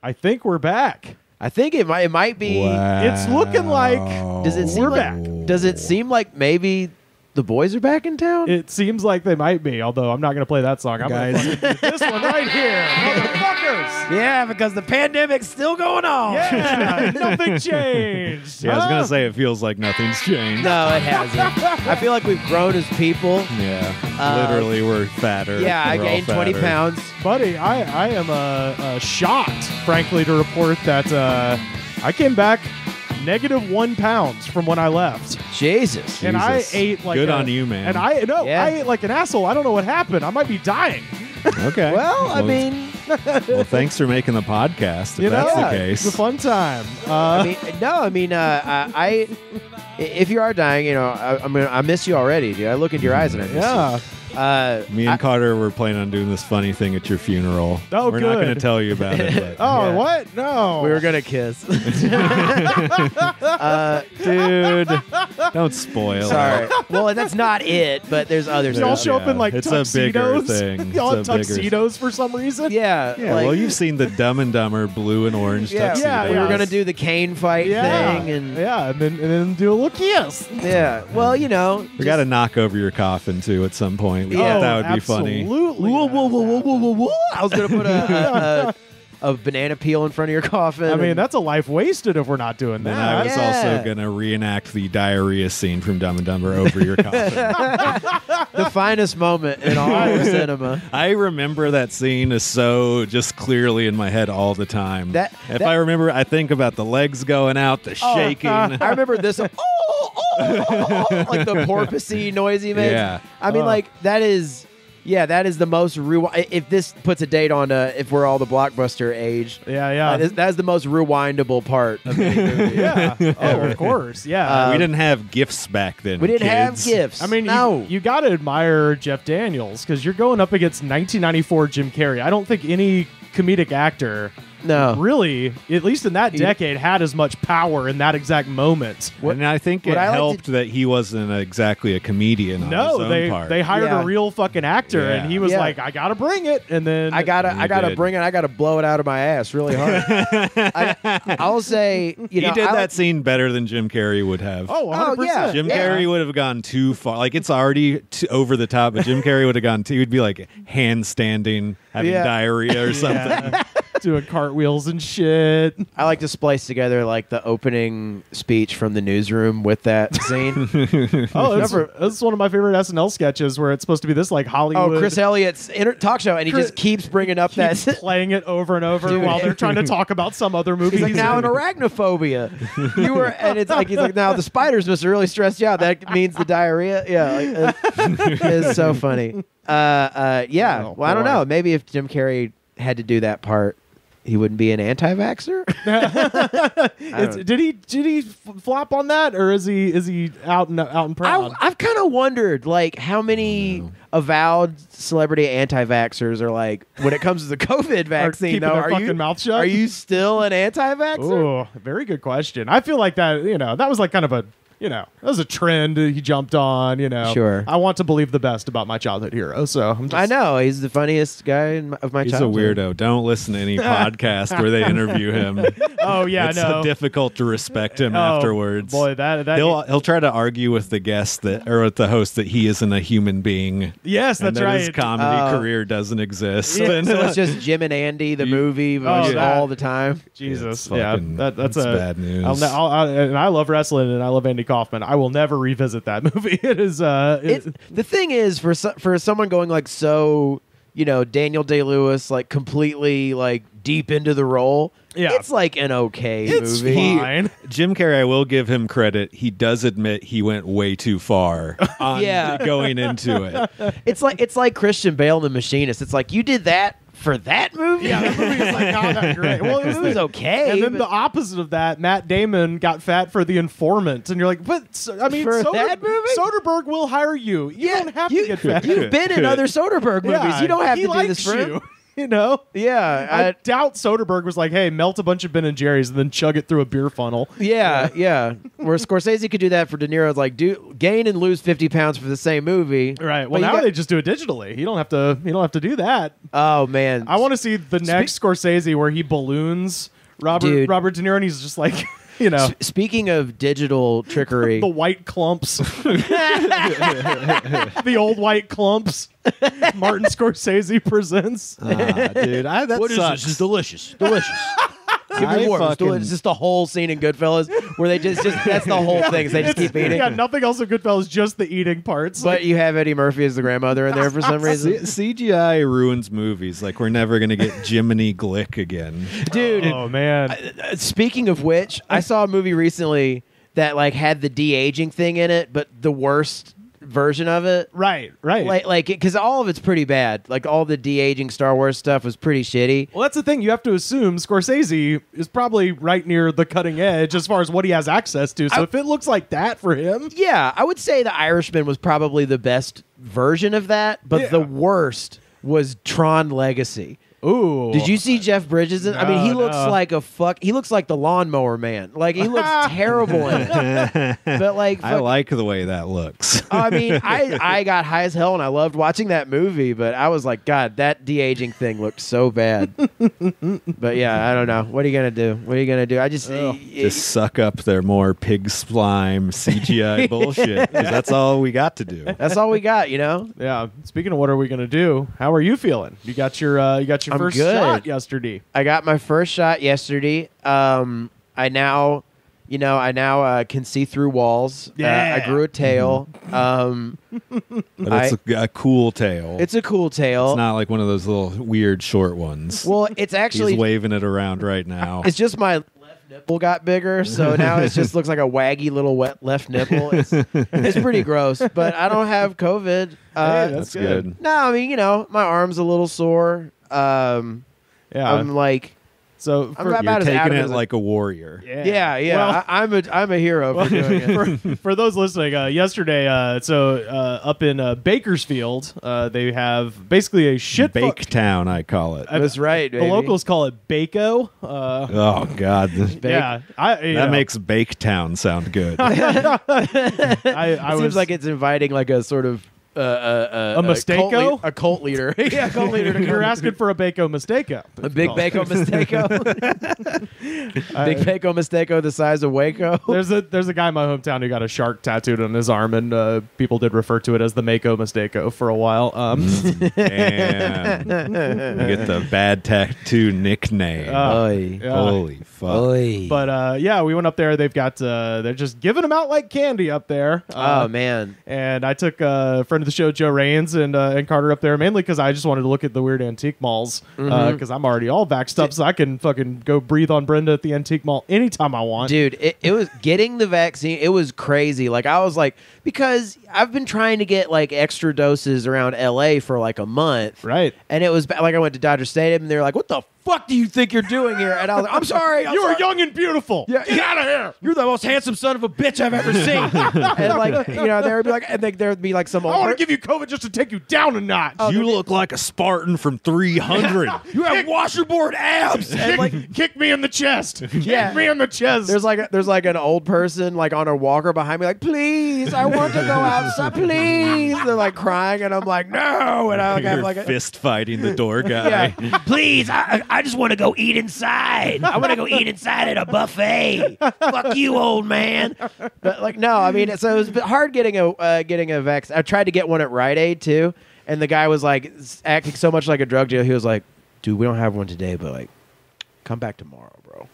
I think we're back. I think it might be. Wow. It's looking like Does it seem we're like? back. Does it seem like maybe the boys are back in town? It seems like they might be, although I'm not going to play that song. I'm going to play this one right here, motherfuckers. Yeah, because the pandemic's still going on. Yeah, nothing changed. Yeah, I was going Huh? to say it feels like nothing's changed. No, it hasn't. I feel like we've grown as people. Yeah. Literally, we're fatter. Yeah, I We're all gained 20 fatter. pounds. Buddy, I am shocked, frankly, to report that I came back -1 pound from when I left. Jesus. And I Jesus. ate like Good on you, man. And I Yeah. ate like an asshole. I don't know what happened. I might be dying. Okay. Well, I mean, well, thanks for making the podcast. If that's the case. It's a fun time. If you are dying, I miss you already, dude. I look in your eyes and I miss yeah. you. Me and Carter were planning on doing this funny thing at your funeral. Oh, we're not going to good. tell you about it. But Oh, Yeah. what? No. We were gonna kiss. dude, don't spoil. Sorry. it. Well, that's not it, but there's other Y'all stuff. show up in like It's a bigger tuxedos. thing. Y'all It's have a bigger- tuxedos for some reason. Yeah. Yeah, like- well, you've seen the Dumb and Dumber blue and orange yeah, tuxedo. we were yes. gonna do the cane fight thing, and and then do a little kiss. yeah. Well, We got to knock over your coffin too at some point. We Yeah. thought that would be funny. Absolutely. I was gonna put a banana peel in front of your coffin. I mean, and- that's a life wasted if we're not doing Then that. I was Yeah. also going to reenact the diarrhea scene from Dumb and Dumber over your coffin. the finest moment in all of cinema. I remember that scene is so just clearly in my head all the time. If I remember, I think about the legs going out, the shaking. I remember this. Like the porpoisey noise he makes. Yeah. I mean, like that is. Yeah, that is the most if this puts a date on if we're all the blockbuster age. Yeah. That is the most rewindable part of any movie. Yeah. Oh, of course. Yeah. we didn't have gifts back then. We didn't have kids. gifts. I mean, no. you got to admire Jeff Daniels because you're going up against 1994 Jim Carrey. I don't think any comedic actor no. really, at least in that decade, had as much power in that exact moment. And I think it what I like helped that he wasn't exactly a comedian on his No, own part. they hired Yeah. a real fucking actor, Yeah. and he was Yeah. like, "I gotta bring it," and then I gotta did. bring it. I gotta blow it out of my ass really hard. I'll say, he did that scene better than Jim Carrey would have. oh, 100%. Oh, yeah. Jim Carrey would have gone too far. Like, it's already over the top, but Jim Carrey would have gone too. He would be like handstanding, having Yeah. diarrhea or something. Yeah. Doing cartwheels and shit. I like to splice together like the opening speech from the newsroom with that scene. Oh, that's one of my favorite SNL sketches where it's supposed to be this like Hollywood. Oh, Chris Elliott's talk show, and he just keeps bringing up that. keeps playing it over and over Dude. while they're trying to talk about some other movie. He's like, now in arachnophobia. You were, and it's like he's like, now the spiders must have really stressed you out. That means the diarrhea. Yeah, it's so funny. Yeah. Oh, Well, I don't boy. know. Maybe if Jim Carrey had to do that part, he wouldn't be an anti-vaxxer. Did he flop on that, or is he out and proud? I've kind of wondered, like, how many avowed celebrity anti-vaxxers are like, when it comes to the COVID vaccine, keeping though, their are fucking you mouth shut? Are you still an anti-vaxxer? Oh, very good question. I feel like that. That was like kind of a. That was a trend he jumped on. Sure. I want to believe the best about my childhood hero, so I'm just, I know he's the funniest guy of my He's childhood. a weirdo. Don't listen to any podcast where they interview him. Oh yeah, It's no. difficult to respect him Oh, afterwards. Boy, that He'll try to argue with the guest or with the host that he isn't a human being. yes, And that's that right. his comedy career doesn't exist. Yeah. And, So it's just Jim and Andy, the movie, Oh, that- all the time. Jesus, It's yeah, fucking- that's it's bad news. and I love wrestling, and I love Andy Kaufman. I will never revisit that movie. It is. The thing is, for someone going like so, Daniel Day-Lewis, like completely like deep into the role. Yeah. It's like an okay It's movie. fine. Jim Carrey, I will give him credit. He does admit he went way too far on Yeah. going into it. It's like Christian Bale in The Machinist. It's like you did that for that movie. Yeah, that movie is like not that great. Well, It was okay. And then but- the opposite of that, Matt Damon got fat for The Informant, and you're like, but I mean, For that movie? Soderbergh will hire you. You don't have to get fat. You've been in other Soderbergh movies. Yeah, You don't have he to do this likes for him. you. You know? Yeah, I doubt Soderbergh was like, hey, melt a bunch of Ben and Jerry's and then chug it through a beer funnel. yeah. Where Scorsese could do that for De Niro, it's like gain and lose 50 pounds for the same movie. Right. Well, now they just do it digitally. You don't have to do that. Oh man, I want to see the next Scorsese where he balloons Robert De Niro and he's just like, you know. Speaking of digital trickery, the white clumps. The old white clumps. Martin Scorsese presents. Dude, that what sucks. is this? It's delicious. Delicious. Give me more. It's just the whole scene in Goodfellas where they just that's the whole thing. Is they just keep eating. Yeah, nothing else in Goodfellas, just the eating parts. But you have Eddie Murphy as the grandmother in there for some reason. CGI ruins movies. Like, we're never going to get Jiminy Glick again. Dude. Oh, man. Speaking of which, I saw a movie recently that like had the de-aging thing in it, but the worst version of it. Right. Like, because all of it's pretty bad. Like, all the de-aging Star Wars stuff was pretty shitty. Well, that's the thing. You have to assume Scorsese is probably right near the cutting edge as far as what he has access to. So if it looks like that for him... Yeah, I would say The Irishman was probably the best version of that, but the worst was Tron Legacy. Ooh. Did you see Jeff Bridges? I mean, he looks like he looks like the Lawnmower Man. Like, he looks terrible in it. But like, I like the way that looks. I mean, I got high as hell and I loved watching that movie, but I was like, God, that de-aging thing looked so bad. But yeah, I don't know. What are you gonna do? What are you gonna do? I just suck up their more pig slime CGI bullshit. 'Cause that's all we got to do. That's all we got, you know? Yeah. Speaking of what are we gonna do? How are you feeling? You got your I'm first good. shot yesterday. I got my first shot yesterday. I now can see through walls. Yeah. I grew a tail. But it's a cool tail. It's a cool tail. It's not like one of those little weird short ones. Well, it's actually He's waving it around right now. It's just my left nipple got bigger, so now it just looks like a waggy little wet left nipple. It's pretty gross, but I don't have COVID. That's good. No, I mean, you know, my arm's a little sore. I'm like, so I'm about You're as out taking of it as like a warrior. Yeah. Well, I'm a hero for doing it. for those listening, yesterday, up in Bakersfield, they have basically a shit Bake Town, I call it. That's right, baby. The locals call it Bako. Oh God, that makes Bake Town sound good. It seems like it's inviting like a sort of a Mistako? a cult leader. Yeah, cult leader. You're asking for a Bako Mistako. A big Bako Mistako. Big Bako Mistako the size of Waco. There's a guy in my hometown who got a shark tattooed on his arm, and people did refer to it as the Mako Mistako for a while. And you get the bad tattoo nickname. Holy fuck. But we went up there. They've got they're just giving them out like candy up there. Oh man. And I took a friend of the show, Joe Rains, and Carter up there, mainly because I just wanted to look at the weird antique malls, because I'm already all vaxxed up, so I can fucking go breathe on Brenda at the antique mall anytime I want. Dude, it was getting the vaccine. It was crazy. Like, I was like, because I've been trying to get like extra doses around LA for like a month. Right. And it was like, I went to Dodger Stadium and they're like, what the fuck do you think you're doing here? And I was like, I'm sorry. You are young and beautiful. Yeah, get out of here. You're the most handsome son of a bitch I've ever seen. And like, you know, there would be like, and there would be like some. I want to give you COVID just to take you down a notch. You look like a Spartan from 300. You have washboard abs. And like, kick me in the chest. Kick me in the chest. There's like an old person like on a walker behind me, like, please, I want to go outside, please. They're like crying, and I'm like, no. And I like, have like a fist fighting the door guy. Yeah. Please, I just want to go eat inside. I want to go eat inside at a buffet. Fuck you, old man. But like, no, I mean, so it was hard getting a vaccine. I tried to get one at Rite Aid too, and the guy was like acting so much like a drug dealer. He was like, dude, we don't have one today, but like, come back tomorrow, bro.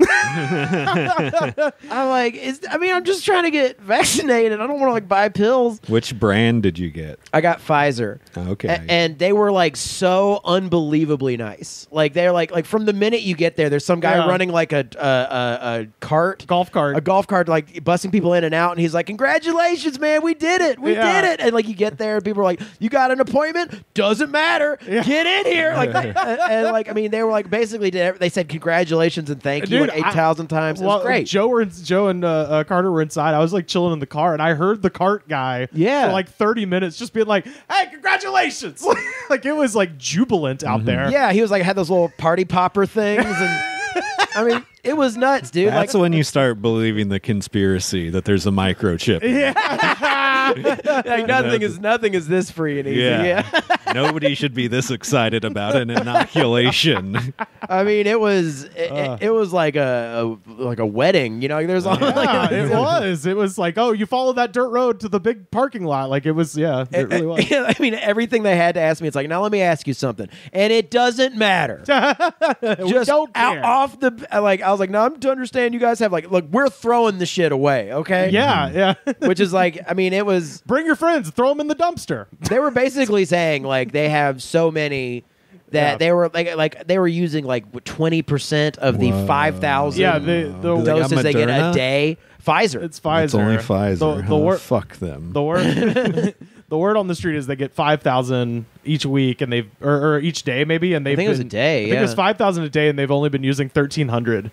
I'm like, I'm just trying to get vaccinated. I don't want to like buy pills. Which brand did you get? I got Pfizer. Okay. And they were like so unbelievably nice. Like, they're like from the minute you get there, there's some guy running like a golf cart, like busting people in and out, and he's like, congratulations, man, we did it. We did it. And like, you get there and people are like, you got an appointment? Doesn't matter. Get in here. Like, and like, I mean, they were like, basically they said congratulations congratulations and thank you 8,000 times. It was great. Joe and Carter were inside. I was like chilling in the car, and I heard the cart guy for like 30 minutes just being like, "Hey, congratulations!" Like it was like jubilant out there. Yeah, he was like had those little party popper things, and I mean, it was nuts, dude. That's when you start believing the conspiracy that there's a microchip. Like nothing is this free and easy. Yeah. Nobody should be this excited about an inoculation. I mean, it was like a wedding, you know. There's all it was like, oh, you follow that dirt road to the big parking lot. Like it was, it really was. I mean, everything they had to ask me, it's like, now let me ask you something, and it doesn't matter. Just don't care. Off the like, I was like, no, I'm to understand you guys have like, look, we're throwing the shit away, okay? Yeah. Which is like, I mean, it was bring your friends, throw them in the dumpster. They were basically saying like they have so many that they were like they were using like 20% of the 5,000 doses they get a day. Pfizer. It's Pfizer. It's only Pfizer. Fuck them. The word on the street is they get 5,000 each week, and they've or each day maybe, and they've it was a day. I think it was 5,000 a day, and they've only been using 1,300.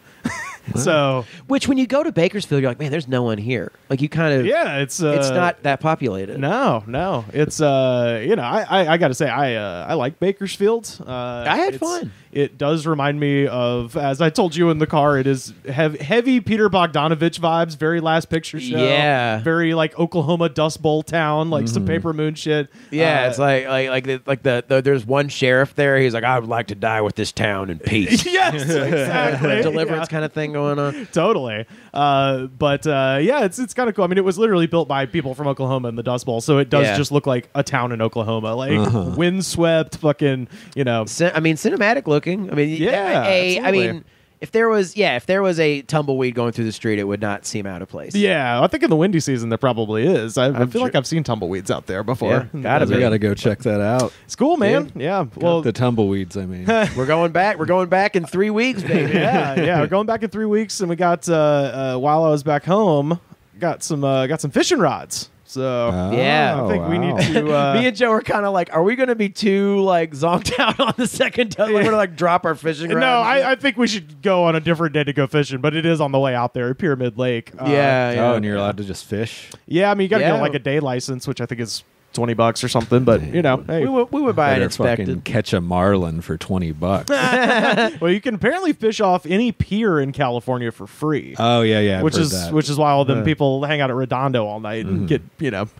So, which when you go to Bakersfield, you're like, man, there's no one here. Like you kind of it's not that populated. No, it's I got to say I like Bakersfield. I had fun. It does remind me of, as I told you in the car, it is heavy Peter Bogdanovich vibes, very Last Picture Show. Yeah. Very like Oklahoma Dust Bowl town, like some Paper Moon shit. Yeah, it's like there's one sheriff there. He's like, I would like to die with this town in peace. Yes, exactly. Deliverance kind of thing going on. Totally. It's kind of cool. I mean, it was literally built by people from Oklahoma in the Dust Bowl, so it does just look like a town in Oklahoma, like windswept, fucking, cinematic looking. I mean, I mean, if there was a tumbleweed going through the street, it would not seem out of place. Yeah, I think in the windy season there probably is. I feel like I've seen tumbleweeds out there before. Yeah, gotta go check that out. It's cool, man. Yeah. Well, the tumbleweeds. I mean, we're going back. We're going back in 3 weeks, baby. Yeah. We're going back in 3 weeks, and we got while I was back home, got some fishing rods. So I think we need to. Me and Joe are kind of like, are we going to be too like zonked out on the second time? We're going to like drop our fishing rods? No, I think we should go on a different day to go fishing, but it is on the way out there, Pyramid Lake. And you're allowed to just fish? Yeah, I mean, you got to get like a day license, which I think is $20 or something, but hey, we would buy it inspected. Catch a marlin for $20. Well, you can apparently fish off any pier in California for free. Oh yeah, which is why all them people hang out at Redondo all night and get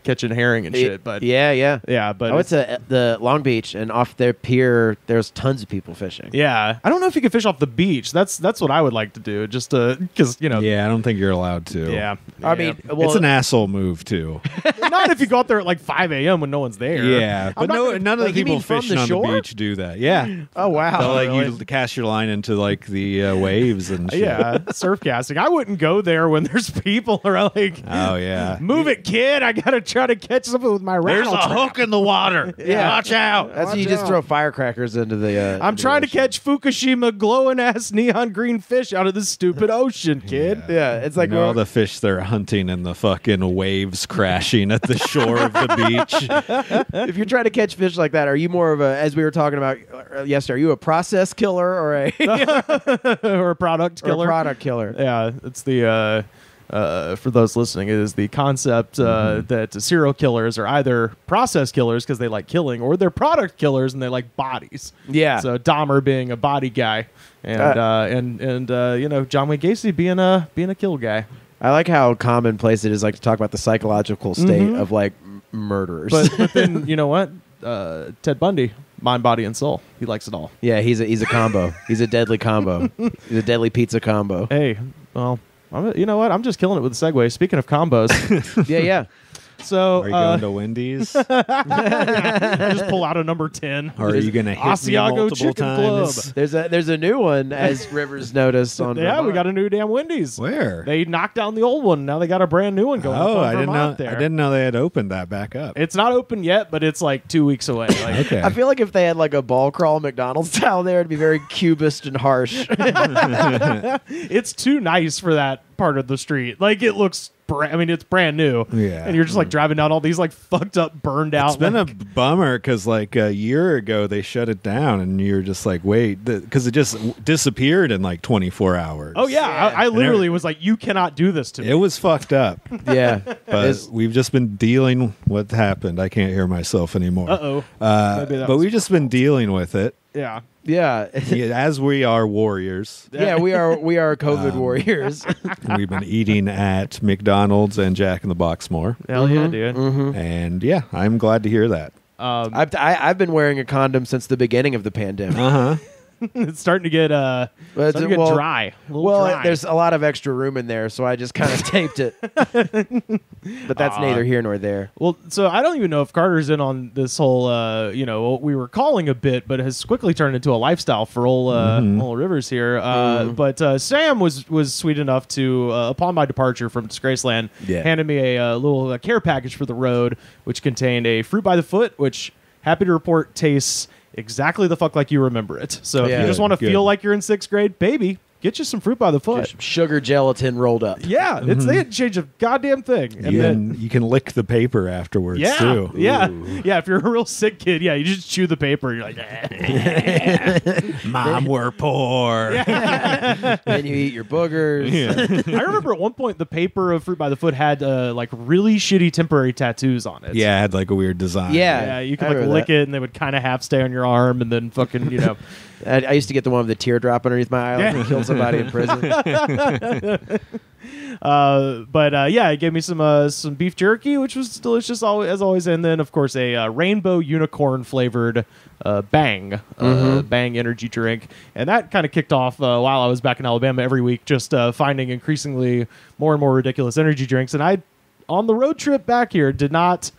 catching herring and shit. But but I went to the Long Beach, and off their pier, there's tons of people fishing. Yeah, I don't know if you can fish off the beach. That's what I would like to do, just because Yeah, I don't think you're allowed to. Yeah, I mean, it's an asshole move too. Not if you go out there at like 5 a.m. when no one's there. Yeah, but none of the people fishing on the beach do that. Yeah. Oh wow. So you cast your line into like the waves and shit. Yeah, surf casting. I wouldn't go there when there's people who are like, oh yeah, move it, kid. I gotta try to catch something with my rattle trap. There's a hook in the water. Yeah, watch out. That's when you just throw firecrackers into the. I'm trying to catch Fukushima glowing ass neon green fish out of this stupid ocean, kid. Yeah, it's like all the fish they're hunting and the fucking waves crashing at the shore of the beach. If you're trying to catch fish like that, are you more of a, as we were talking about yesterday, are you a process killer or a product killer? Yeah, it's the for those listening, it is the concept that serial killers are either process killers because they like killing, or they're product killers and they like bodies. Yeah. So Dahmer being a body guy, and John Wayne Gacy being a kill guy. I like how commonplace it is, like to talk about the psychological state of like murderers. But then you know what? Ted Bundy, mind, body, and soul. He likes it all. Yeah, he's a combo. He's a deadly combo. He's a deadly pizza combo. Hey, well, you know what? I'm just killing it with the segue. Speaking of combos. Yeah. So are you going to Wendy's? Just pull out a number 10. Or are you going to hit Asiago me multiple Chicken times? Club. There's a new one, as Rivers noticed on. Yeah, Vermont. we got a new damn Wendy's. Where? They knocked down the old one. Now they got a brand new one going. Oh, I didn't know they had opened that back up. It's not open yet, but it's like 2 weeks away. Like, okay. I feel like if they had like a ball crawl McDonald's style there, it'd be very cubist and harsh. It's too nice for that part of the street. Like it looks. It's brand new. Yeah. And you're just like driving down all these like fucked up, burned out. It's been a bummer because like a year ago they shut it down and you're just like, wait, because it just disappeared in like 24 hours. Oh, yeah. I literally was like, you cannot do this to me. It was fucked up. Yeah. But we've just been dealing with what happened. I can't hear myself anymore. Uh-oh. But we've just been dealing with it. Yeah. Yeah. As we are warriors. Yeah, we are COVID warriors. We've been eating at McDonald's and Jack in the Box more. Hell yeah, dude. Mm-hmm. And yeah, I'm glad to hear that. I've been wearing a condom since the beginning of the pandemic. Uh-huh. It's starting to get dry. Well, there's a lot of extra room in there, so I just kind of taped it. But that's neither here nor there. Well, so I don't even know if Carter's in on this whole, what we were calling a bit, but has quickly turned into a lifestyle for old Rivers here. But Sam was sweet enough to, upon my departure from Disgraceland, handed me a little care package for the road, which contained a fruit by the foot, which, happy to report, tastes exactly the fuck like you remember it. So if you just want to feel like you're in 6th grade, baby, get you some fruit by the foot. Just sugar gelatin rolled up. Yeah, they didn't change a goddamn thing. And you can lick the paper afterwards too. Yeah, yeah. If you're a real sick kid, you just chew the paper. You're like, Mom, we're poor. Then you eat your boogers. Yeah. I remember at one point the paper of Fruit by the Foot had like really shitty temporary tattoos on it. Yeah, it had like a weird design. Yeah, you could like lick it and they would kind of half stay on your arm and then fucking, I used to get the one with the teardrop underneath my eye and kill somebody in prison. It gave me some beef jerky, which was delicious as always, and then of course a rainbow unicorn flavored Bang energy drink, and that kind of kicked off while I was back in Alabama every week, just finding increasingly more and more ridiculous energy drinks. And I, on the road trip back here, did not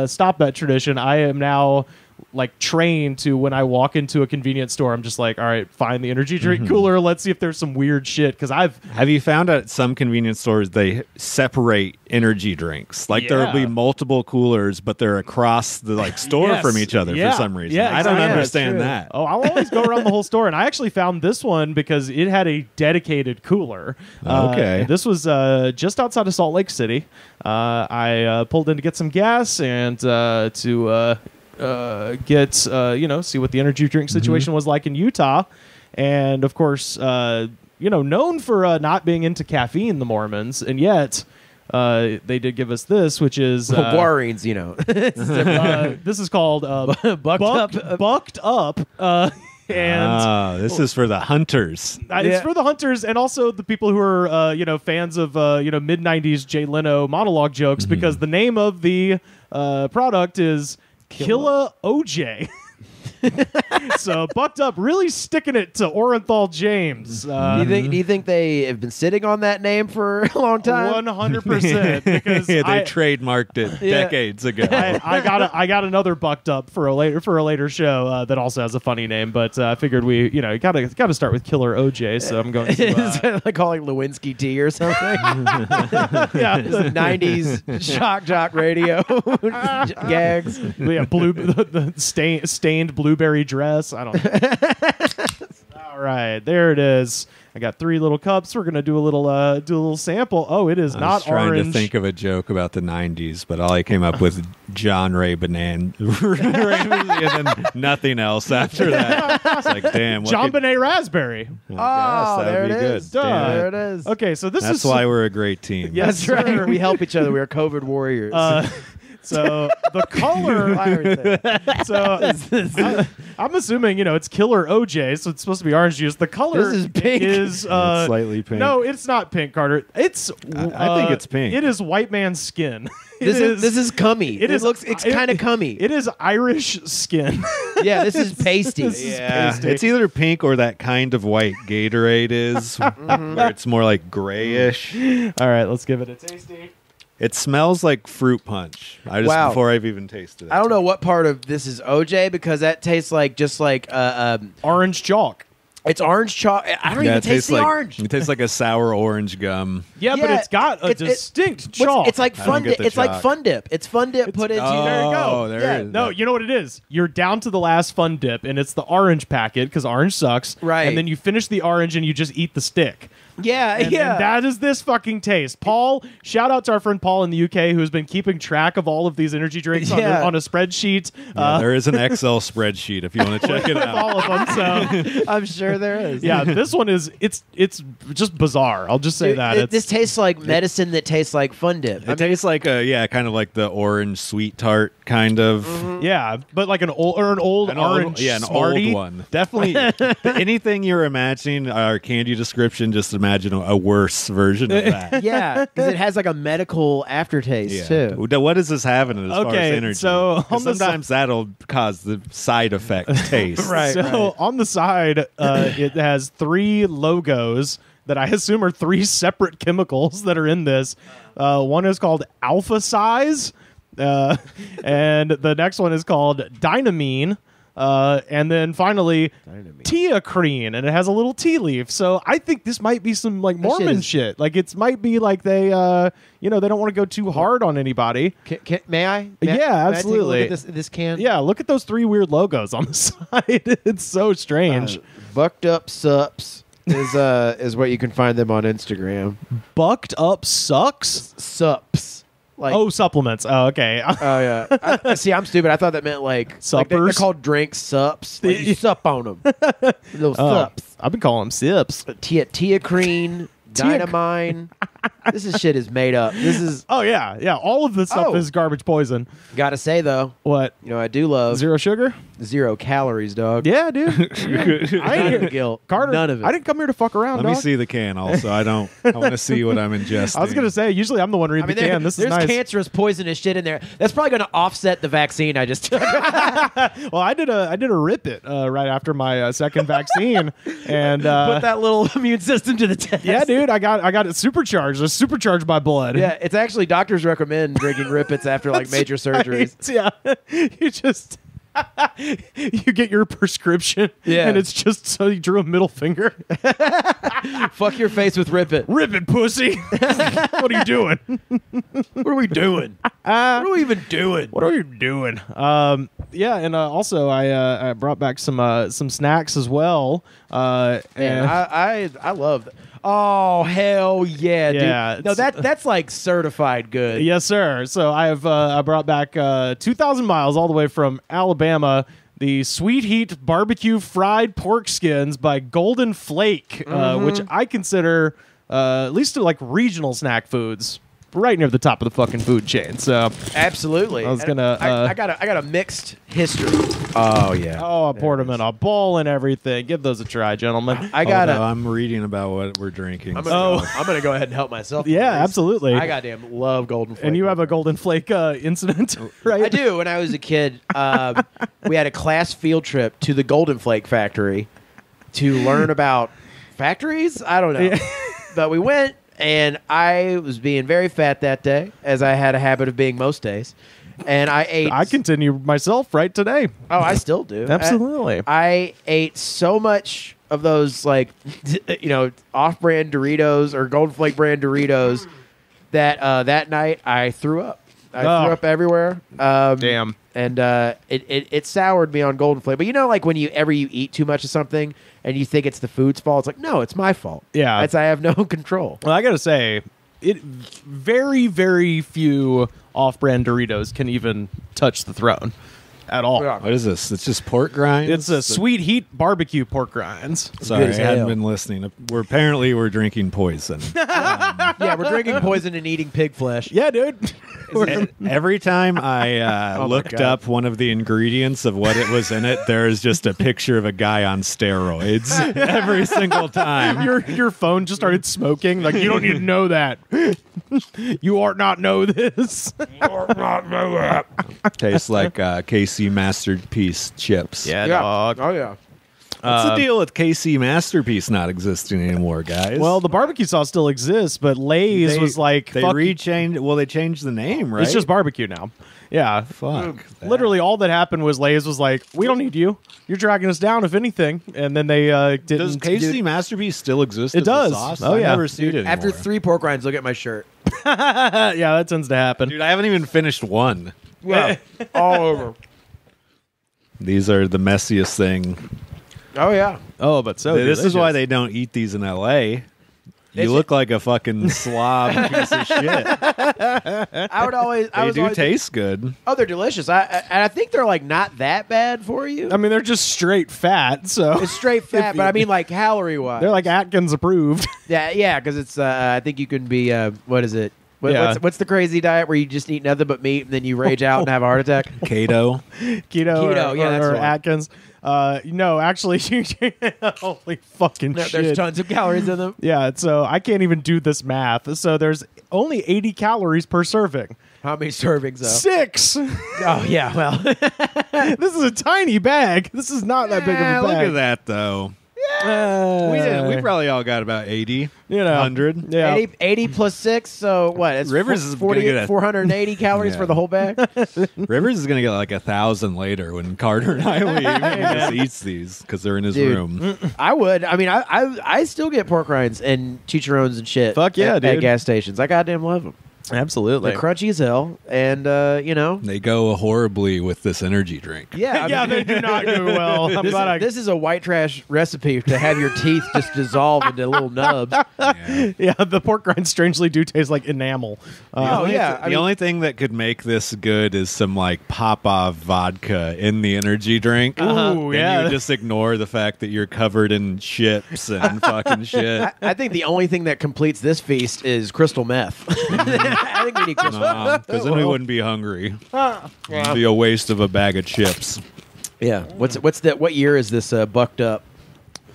stop that tradition. I am now like trained to, when I walk into a convenience store, I'm just like, all right, find the energy drink cooler. Let's see if there's some weird shit. Because have you found at some convenience stores they separate energy drinks? Like there'll be multiple coolers, but they're across the store from each other for some reason. Yeah, I don't understand that. Oh, I'll always go around the whole store, and I actually found this one because it had a dedicated cooler. Okay, this was just outside of Salt Lake City. I pulled in to get some gas and to see what the energy drink situation was like in Utah. And of course, known for not being into caffeine, the Mormons, and yet they did give us this, which is Warreens, this is called Bucked Up. And this is for the hunters. It's for the hunters, and also the people who are fans of mid 90s Jay Leno monologue jokes, because the name of the product is Killa OJ. So Bucked Up really sticking it to Orenthal James. Do you think they have been sitting on that name for a long time? 100%. Because they trademarked it decades ago. I got another Bucked Up for a later show that also has a funny name, but I figured we gotta start with Killer OJ. So I'm going to like calling Lewinsky tea or something. Yeah, 90s shock jock radio gags. Yeah, the stained blueberry dress. I don't know. All right, there it is. I got 3 little cups. We're gonna do a little sample. Oh, it is not orange. I was trying to think of a joke about the 90s, but all I came up with John Ray Banan, and then nothing else after that. It's like, damn, John Benet Raspberry. That would be good. There it is. Okay, so that's why we're a great team. Yes, that's right. We help each other. We are COVID warriors. So the color. I'm assuming it's Killer OJ, so it's supposed to be orange juice. The color this is pink. Is slightly pink. No, it's not pink, Carter. It's I think it's pink. It is white man's skin. This is cummy. It's kind of cummy. It is Irish skin. Yeah, this is pasty. It's either pink or that kind of white Gatorade is, where it's more like grayish. All right, let's give it a tasty. It smells like fruit punch. Before I've even tasted it. I don't know what part of this is OJ, because that tastes like just like orange chalk. It's orange chocolate. I don't even taste the orange. It tastes like a sour orange gum. Yeah, but it's got a distinct chalk. It's like fun dip. It's like fun dip. It's fun dip put into. There you go. Oh, there it is. No, you know what it is? You're down to the last fun dip, and it's the orange packet because orange sucks. Right. And then you finish the orange and you just eat the stick. Yeah, And that is this fucking taste. Paul, shout out to our friend Paul in the UK who has been keeping track of all of these energy drinks on a spreadsheet. There is an Excel spreadsheet if you want to check it out. All of them, so I'm sure there is. yeah, this one is it's just bizarre. I'll just say that. This tastes like medicine that tastes like fun dip. It tastes like kind of like the orange sweet tart kind of. Yeah, but like an old orange, Smartie. Old one. Definitely anything you're imagining our candy description, just imagine a worse version of that. Yeah, because it has like a medical aftertaste too. What does this have in it as far as energy? So 'Cause sometimes that'll cause the side effect taste. Right. So on the side, it has 3 logos that I assume are 3 separate chemicals that are in this. One is called Alpha Size, and the next one is called Dynamine. And then finally, teacrine, and it has a little tea leaf. So I think this might be some like Mormon shit. Like it might be like they, they don't want to go too hard on anybody. May I? Yeah, absolutely. May I take a look at this can? Yeah, look at those 3 weird logos on the side. It's so strange. Bucked Up Sups is what you can find them on Instagram. Bucked Up Sucks? Sups. Like, supplements. Oh, okay. Oh, yeah. See, I'm stupid. I thought that meant like they're called drinks, sups. Like you sup on them. Little sups. I've been calling them sips. Teacrine, Dynamine. This shit is made up. This is. Oh, yeah. Yeah. All of this stuff is garbage poison. Gotta say, though. What? I do love. 0 sugar? 0 calories, dog. Yeah, dude. I ain't guilt. Carter, none of it. I didn't come here to fuck around, Let me see the can also. I want to see what I'm ingesting. I was going to say, usually I'm the one reading the can. This is nice. There's cancerous, poisonous shit in there. That's probably going to offset the vaccine I just took. Well, I did a rip it right after my second vaccine. And put that little immune system to the test. Yeah, dude. I got it supercharged. It supercharged my blood. Yeah, it's actually doctors recommend drinking Rip-Its after like major surgeries. Yeah. You just you get your prescription and it's just so you drew a middle finger. Fuck your face with Rip-It. Rip it, pussy. What are you doing? What are we doing? What are we even doing? What are we doing? Yeah, and also I brought back some snacks as well. And I love that. Oh hell yeah, dude! Yeah, no, that's like certified good. Yes, sir. So I brought back 2,000 miles all the way from Alabama. The Sweet Heat Barbecue Fried Pork Skins by Golden Flake, which I consider at least like regional snack foods, right near the top of the fucking food chain. So absolutely, I was gonna. I got a mixed history. Oh yeah. Oh, I poured them in a bowl and everything. Give those a try, gentlemen. I'm reading about what we're drinking. I'm gonna go ahead and help myself. Yeah, absolutely. I goddamn love Golden Flake. And you have a Golden Flake incident, right? I do. When I was a kid, we had a class field trip to the Golden Flake factory to learn about factories. I don't know, but we went. And I was being very fat that day, as I had a habit of being most days. And I ate. I continue myself right today. Oh, I still do. Absolutely. I ate so much of those, like, off-brand Doritos or Golden Flake brand Doritos that that night I threw up. I threw up everywhere. Damn. And it soured me on Golden Flake. But like whenever you eat too much of something and you think it's the food's fault, it's like, no, it's my fault. Yeah. I have no control. Well, I got to say, very, very few off-brand Doritos can even touch the throne at all. Yeah. What is this? It's just pork grinds? It's a Sweet Heat Barbecue Pork grinds. Sorry, I hadn't been listening. We're drinking poison. Yeah, we're drinking poison and eating pig flesh. Yeah, dude. Every time I looked up one of the ingredients of what it was in it, there is just a picture of a guy on steroids. Every single time. Your phone just started smoking. Like, you don't need to know that. You ought not know this. You ought not know that. Tastes like KC Masterpiece chips. Yeah, dog. Oh, yeah. What's the deal with KC Masterpiece not existing anymore, guys? Well, the barbecue sauce still exists, but Lay's was like... They changed the name, right? It's just barbecue now. Yeah. Fuck. Literally, all that happened was Lay's was like, "We don't need you. You're dragging us down, if anything." And then they didn't. Does KC Masterpiece still exist? It as does. A sauce? Oh, yeah. I never see it anymore. After 3 pork rinds, look at my shirt. Yeah, that tends to happen. Dude, I haven't even finished one. Well, all over. These are the messiest thing. Oh, yeah. Oh, but so This is why they don't eat these in L.A. You look like a fucking slob piece of shit. I would always. They do taste good. Oh, they're delicious. I think they're like not that bad for you. I mean, they're just straight fat, so It's straight fat, but I mean like calorie wise. they're like Atkins approved. yeah, because it's. I think you can be. What is it? Yeah. What's the crazy diet where you just eat nothing but meat and then you rage out and have a heart attack? Keto. Keto, yeah, that's or the one. Atkins. No, actually, holy fucking No, shit. there's tons of calories in them. Yeah, so I can't even do this math. So there's only 80 calories per serving. How many servings though? 6. Oh yeah, well, This is a tiny bag. This is not that big of a Look bag. at that, though. We We probably all got about 80, You know. 100. Yeah. 80 plus 6, so what? It's Rivers is gonna get a- 480 calories Yeah. for the whole bag. Rivers is going to get like 1,000 later when Carter and I leave. He just eats these because they're in his Dude. room. I would. I mean, I still get pork rinds and chicharrones and shit. Fuck yeah, at dude. gas stations. I goddamn love them. Absolutely. They're crunchy as hell, and you know. They go horribly with this energy drink. Yeah, I Yeah, mean, they do not go well. I'm glad I... this is a white trash recipe to have your teeth just dissolve into little nubs. Yeah. Yeah, the pork rinds strangely do taste like enamel. Oh yeah, The only thing that could make this good is some like Popov vodka in the energy drink. Ooh, And yeah. you just ignore the fact that you're covered in chips and fucking shit. I think the only thing that completes this feast is crystal meth. I think we need crystal. Because then we wouldn't be hungry. It'd be a waste of a bag of chips. Yeah. What year is this bucked up?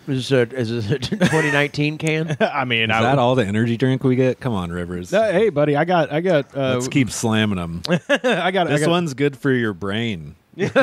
Is this a 2019 can? I mean, Is that all the energy drink we get? Come on, Rivers. Hey, buddy, I got. Let's keep slamming them. This one's good for your brain. It's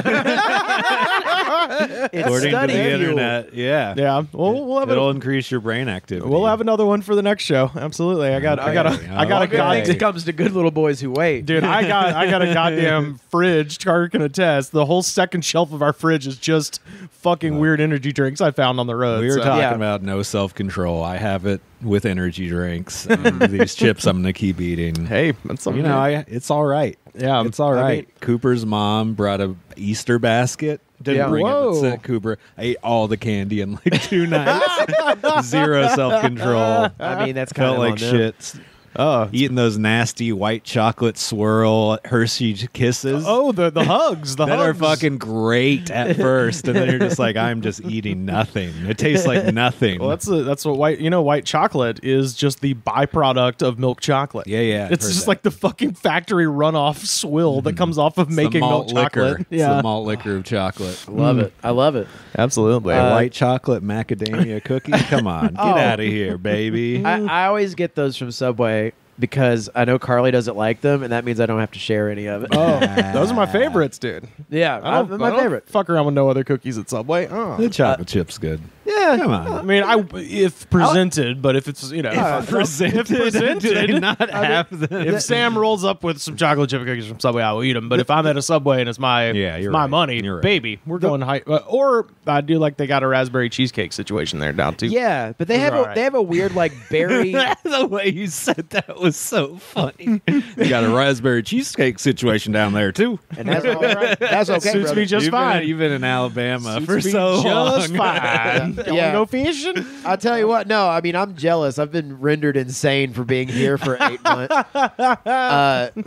According to study the fuel. internet. Yeah. Yeah, we'll have It'll increase your brain activity. We'll have another one for the next show. Absolutely. I got a Good things goddamn comes to good little boys who wait. dude. I got a goddamn fridge. Carter can attest. The whole second shelf of our fridge is just fucking weird energy drinks I found on the road. We were so. talking Yeah. about no self-control. I have it with energy drinks. And these chips I'm going to keep eating. Hey, that's something. You know, it's all right. Yeah, It's all I right. mean- Cooper's mom brought a Easter basket. Didn't Yeah. bring it, Whoa. but sent Cooper. I ate all the candy in like 2 nights. Zero self-control. I mean, that's kind Felt of like on them. shit. Oh, Eating those nasty white chocolate swirl Hershey kisses. oh, the hugs, the that hugs are fucking great at first, and then you're just like, I'm just eating nothing. It tastes like nothing. Well, that's what white chocolate is just the byproduct of milk chocolate. Yeah, It's heard just that. like the fucking factory runoff swill that comes off of It's the making milk malt liquor. chocolate. It's the malt liquor of chocolate. Love it. I love it. Absolutely. White chocolate macadamia cookie. Come on, get Oh. out of here, baby. I always get those from Subway because I know Carly doesn't like them, and that means I don't have to share any of it. Oh, those are my favorites, dude. yeah, I don't, they're I my don't favorite. Fuck around with no other cookies at Subway. Oh. The chocolate chip's good. Yeah, Come I on. mean, if presented, but if it's if Presented. Do they not have them? if Sam rolls up with some chocolate chip cookies from Subway, I will eat them. But if I'm at a Subway and it's my you're my right. money, You're right. baby, we're going high. Or I do like they got a raspberry cheesecake situation there down too. Yeah, but they have Right. they have a weird like berry. The way you said that was so funny. You got a raspberry cheesecake situation down there too. And that's all right. That's okay, Suits brother. me just fine. You've been in Alabama Suits for me so just long. fine. You Yeah. wanna go fishing? I'll tell you what. No, I mean I'm jealous. I've been rendered insane for being here for 8 months.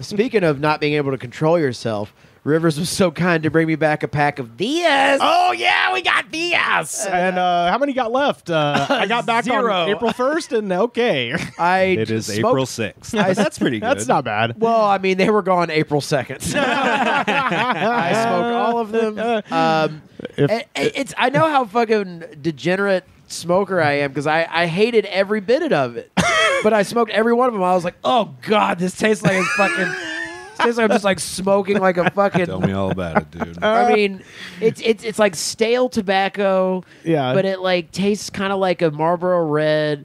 Speaking of not being able to control yourself, Rivers was so kind to bring me back a pack of Diaz. Oh yeah, we got Diaz. And how many got left? I got back 0. on April 1st, and okay, It is April 6th. That's pretty good. that's not bad. Well, I mean, they were gone April 2nd. I smoked all of them. It's I know how fucking degenerate smoker I am because I hated every bit of it. But I smoked every one of them. I was like, oh, God, this tastes like it's fucking... It tastes like I'm just like smoking like a fucking... Tell me all about it, dude. I mean, it's like stale tobacco, Yeah. but it like tastes kind of like a Marlboro Red.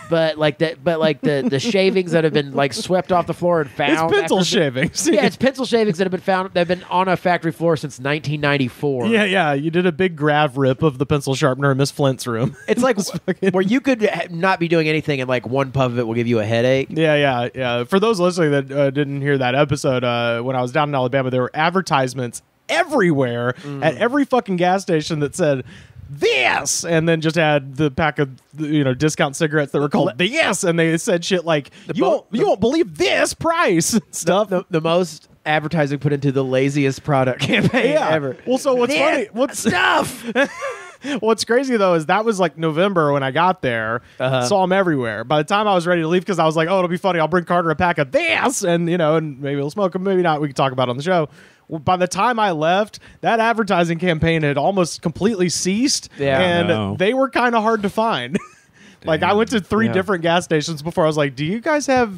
but the shavings that have been like swept off the floor and found. It's pencil shavings. Yeah, it's pencil shavings that have been found. They've been on a factory floor since 1994. Yeah. You did a big grav rip of the pencil sharpener in Miss Flint's room. It's like where you could not be doing anything, and like one puff of it will give you a headache. Yeah. For those listening that didn't hear that episode, when I was down in Alabama, there were advertisements everywhere at every fucking gas station that said this, and then just had the pack of discount cigarettes that were called this, and they said shit like you won't believe this price stuff. The most advertising put into the laziest product campaign ever. Well, so what's funny? What's stuff? What's crazy though is that was like November when I got there. Saw them everywhere. By the time I was ready to leave, because I was like, oh, it'll be funny. I'll bring Carter a pack of this, and and maybe we'll smoke them, maybe not. We can talk about it on the show. Well, by the time I left, that advertising campaign had almost completely ceased, and they were kind of hard to find. Like I went to 3 different gas stations before I was like, do you guys have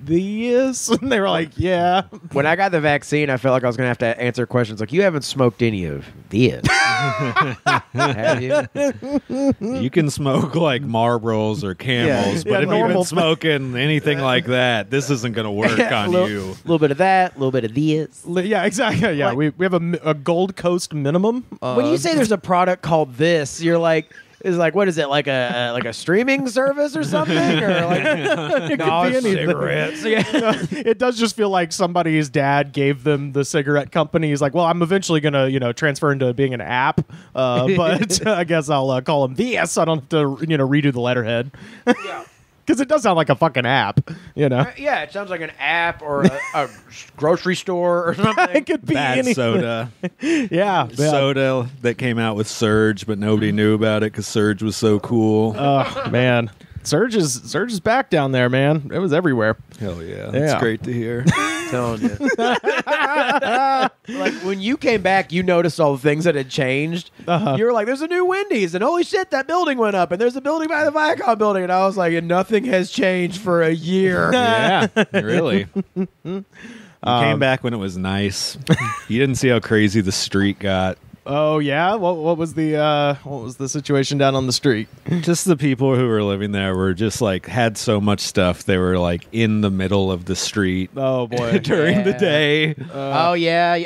these? And they were like, yeah. When I got the vaccine, I felt like I was going to have to answer questions like, you haven't smoked any of this. Have you? You can smoke like Marlboros or Camels, but if you've been smoking anything like that, this isn't going to work on you. A little bit of that, a little bit of this. Yeah, exactly. Yeah, like, we have a Gold Coast minimum. When you say there's a product called this, you're like, is like, what is it, like a streaming service or something, or like it could be cigarettes? It does just feel like somebody's dad gave them the cigarette company. He's like, well, I'm eventually gonna transfer into being an app, but I guess I'll call them this. I don't have to redo the letterhead. Yeah. Because it does sound like a fucking app, Yeah, it sounds like an app or a grocery store or something. It could be Bad soda. Yeah. Soda that came out with Surge, but nobody knew about it because Surge was so cool. Oh, man. Surge is back down there, man. It was everywhere. Hell yeah. That's great to hear. Telling you. Like when you came back, you noticed all the things that had changed. You were like, there's a new Wendy's, and holy shit, that building went up, and there's a building by the Viacom building, and I was like, and nothing has changed for a year. Yeah, really. You came back when it was nice. You didn't see how crazy the street got. Oh yeah, what was the situation down on the street? Just the people who were living there were just like had so much stuff. They were like in the middle of the street. Oh boy, during the day. It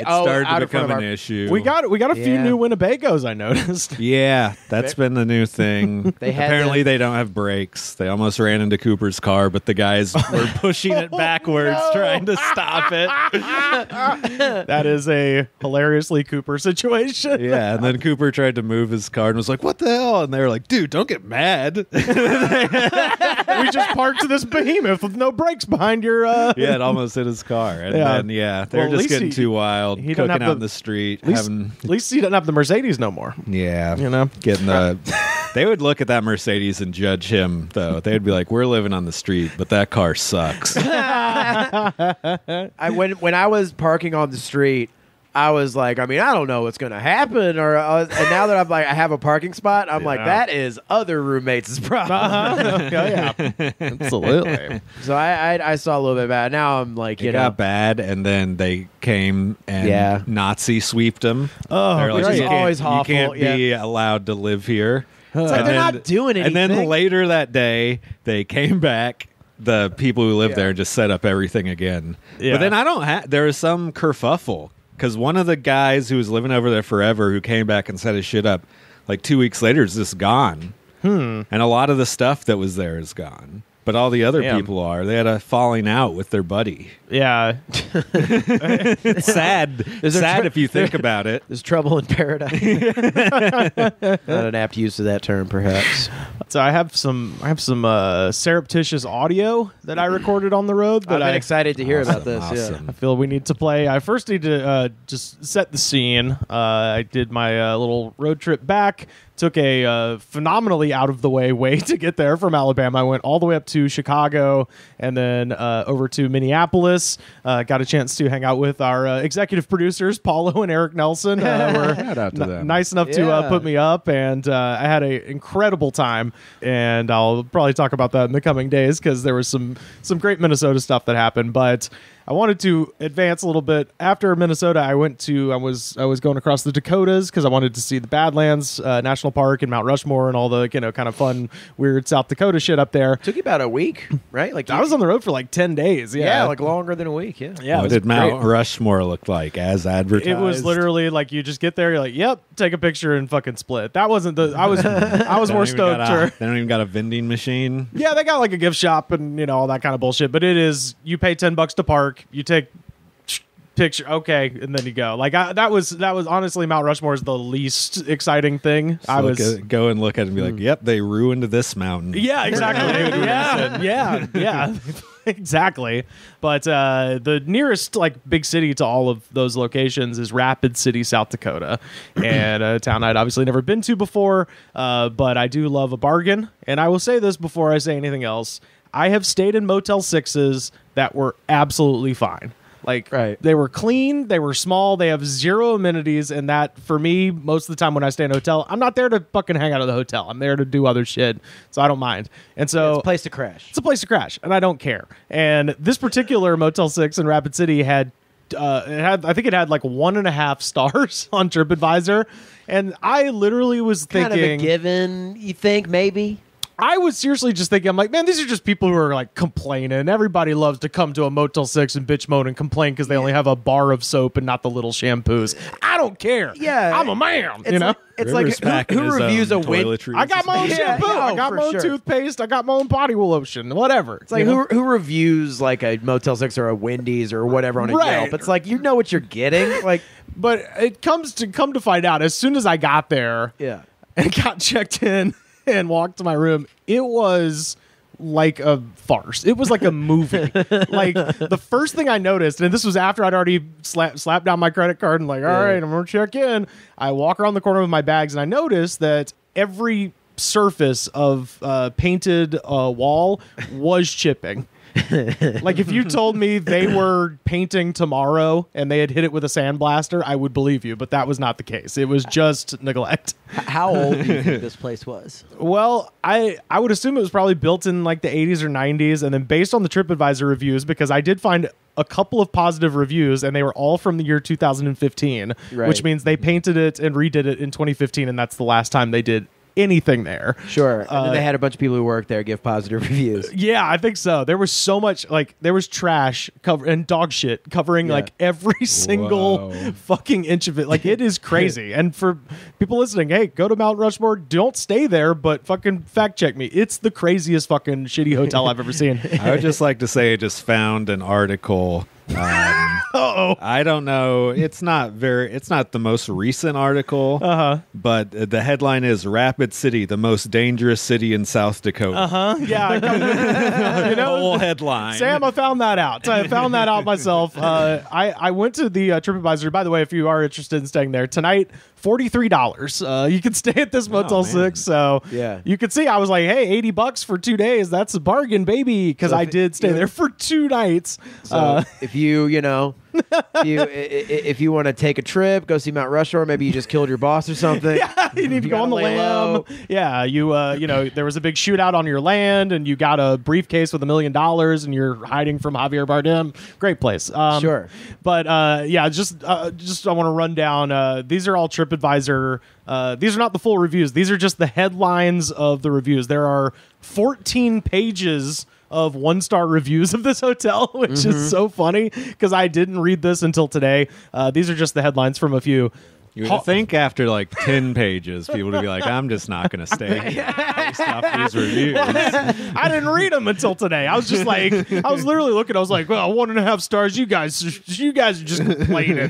started to become an issue. We got a few new Winnebagos, I noticed. Yeah, that's been the new thing. Apparently they don't have brakes. They almost ran into Cooper's car, but the guys were pushing it backwards, trying to stop it. That is a hilariously Cooper situation. Yeah, and then Cooper tried to move his car and was like, what the hell? And they were like, dude, don't get mad. We just parked this behemoth with no brakes behind your... Yeah, it almost hit his car. And then, they were just getting too wild, cooking out in the street. At least he doesn't have the Mercedes no more. Yeah. Getting the... They would look at that Mercedes and judge him, though. They'd be like, we're living on the street, but that car sucks. When I was parking on the street, I was like, I don't know what's going to happen. And now that I'm like, I have a parking spot, I'm like, that is other roommates' problem. Yeah, absolutely. So I saw a little bit about it. Now I'm like, it got bad, and then they came and Nazi sweeped them. Oh, they're like, which is always awful. You can't be allowed to live here. It's like they're not doing anything. And then later that day, they came back. The people who lived there and just set up everything again. Yeah. But then there was some kerfuffle. Because one of the guys who was living over there forever who came back and set his shit up, like 2 weeks later, is just gone. And a lot of the stuff that was there is gone. But all the other people are. They had a falling out with their buddy. Yeah. It's sad. It's sad if you think about it. There's trouble in paradise. Not an apt use of that term, perhaps. So I have some surreptitious audio that I recorded on the road. That I've been excited to hear about this. Awesome. Yeah. I feel we need to play. I first need to just set the scene. I did my little road trip back. Took a phenomenally out of the way to get there from Alabama. I went all the way up to Chicago and then over to Minneapolis. Got a chance to hang out with our executive producers, Paulo and Eric Nelson. Were shout out to them. Nice enough to put me up, and I had an incredible time. And I'll probably talk about that in the coming days because there was some great Minnesota stuff that happened. But I wanted to advance a little bit. After Minnesota, I was going across the Dakotas because I wanted to see the Badlands National Park and Mount Rushmore and all the kind of fun, weird South Dakota shit up there. Took you about a week, right? Like I was on the road for like 10 days. Yeah, like longer than a week. Yeah. Yeah. What did Mount Rushmore look like as advertised? It was literally like you just get there, you're like, "Yep, take a picture and fucking split." That wasn't the. I was more stoked. They don't even got a vending machine. Yeah, they got like a gift shop and all that kind of bullshit. But it is you pay $10 to park, you take picture, okay, and then you go. Like that was honestly Mount Rushmore is the least exciting thing. Go and look at it and be like, "Yep, they ruined this mountain." Yeah, exactly. yeah. Exactly. But the nearest like big city to all of those locations is Rapid City, South Dakota, and a town I'd obviously never been to before. But I do love a bargain, and I will say this before I say anything else: I have stayed in Motel 6s that were absolutely fine. Like, They were clean, they were small, they have zero amenities, and that, for me, most of the time when I stay in a hotel, I'm not there to fucking hang out at the hotel. I'm there to do other shit, so I don't mind. And so... it's a place to crash. It's a place to crash, and I don't care. And this particular Motel 6 in Rapid City had I think it had like 1.5 stars on TripAdvisor, and I literally was thinking... kind of a given, you think, maybe? I was seriously just thinking, I'm like, man, these are just people who are like complaining. Everybody loves to come to a Motel 6 and bitch moan and complain because they only have a bar of soap and not the little shampoos. I don't care. Yeah, I'm a man. You know, it's like who reviews a toiletries? I got my own shampoo. I got my own toothpaste. I got my own body lotion. Whatever. It's like who reviews like a Motel 6 or a Wendy's or whatever on a Yelp. It's like you know what you're getting. Like, but it come to find out as soon as I got there. Yeah, and got checked in and walked to my room, it was like a farce. It was like a movie. Like the first thing I noticed, and this was after I'd already slapped down my credit card and like, all right, I'm gonna check in. I walk around the corner with my bags and I noticed that every surface of painted wall was chipping. Like if you told me they were painting tomorrow and they had hit it with a sandblaster, I would believe you, but that was not the case. It was just neglect. How old do you think this place was? Well, I would assume it was probably built in like the 80s or 90s, and then based on the TripAdvisor reviews, because I did find a couple of positive reviews and they were all from the year 2015, which means they painted it and redid it in 2015, and that's the last time they did anything there. Sure. And then they had a bunch of people who worked there give positive reviews. Yeah, I think so. There was so much, like, there was trash and dog shit covering like every single fucking inch of it. Like, it is crazy. And for people listening, hey, go to Mount Rushmore. Don't stay there, but fucking fact check me. It's the craziest fucking shitty hotel I've ever seen. I would just like to say I just found an article. I don't know. It's not the most recent article. But the headline is "Rapid City, the most dangerous city in South Dakota." Yeah. Whole headline. Sam, I found that out. I found that out myself. I went to the TripAdvisor. By the way, if you are interested in staying there tonight, $43. You can stay at this Motel 6. So you can see I was like, hey, $80 for 2 days. That's a bargain, baby. Because I did stay there for 2 nights. So if if you want to take a trip, go see Mount Rushmore, maybe you just killed your boss or something. Yeah, you need to go on the lam. Yeah, there was a big shootout on your land, and you got a briefcase with $1 million, and you're hiding from Javier Bardem. Great place. Sure. But I want to run down. These are all TripAdvisor. These are not the full reviews. These are just the headlines of the reviews. There are 14 pages of 1-star reviews of this hotel, which is so funny because I didn't read this until today. These are just the headlines from a few. You would think after like 10 pages, people would be like, I'm just not going to stay based off these reviews. I didn't read them until today. I was just like, I was literally looking. I was like, well, 1.5 stars. You guys are just complaining.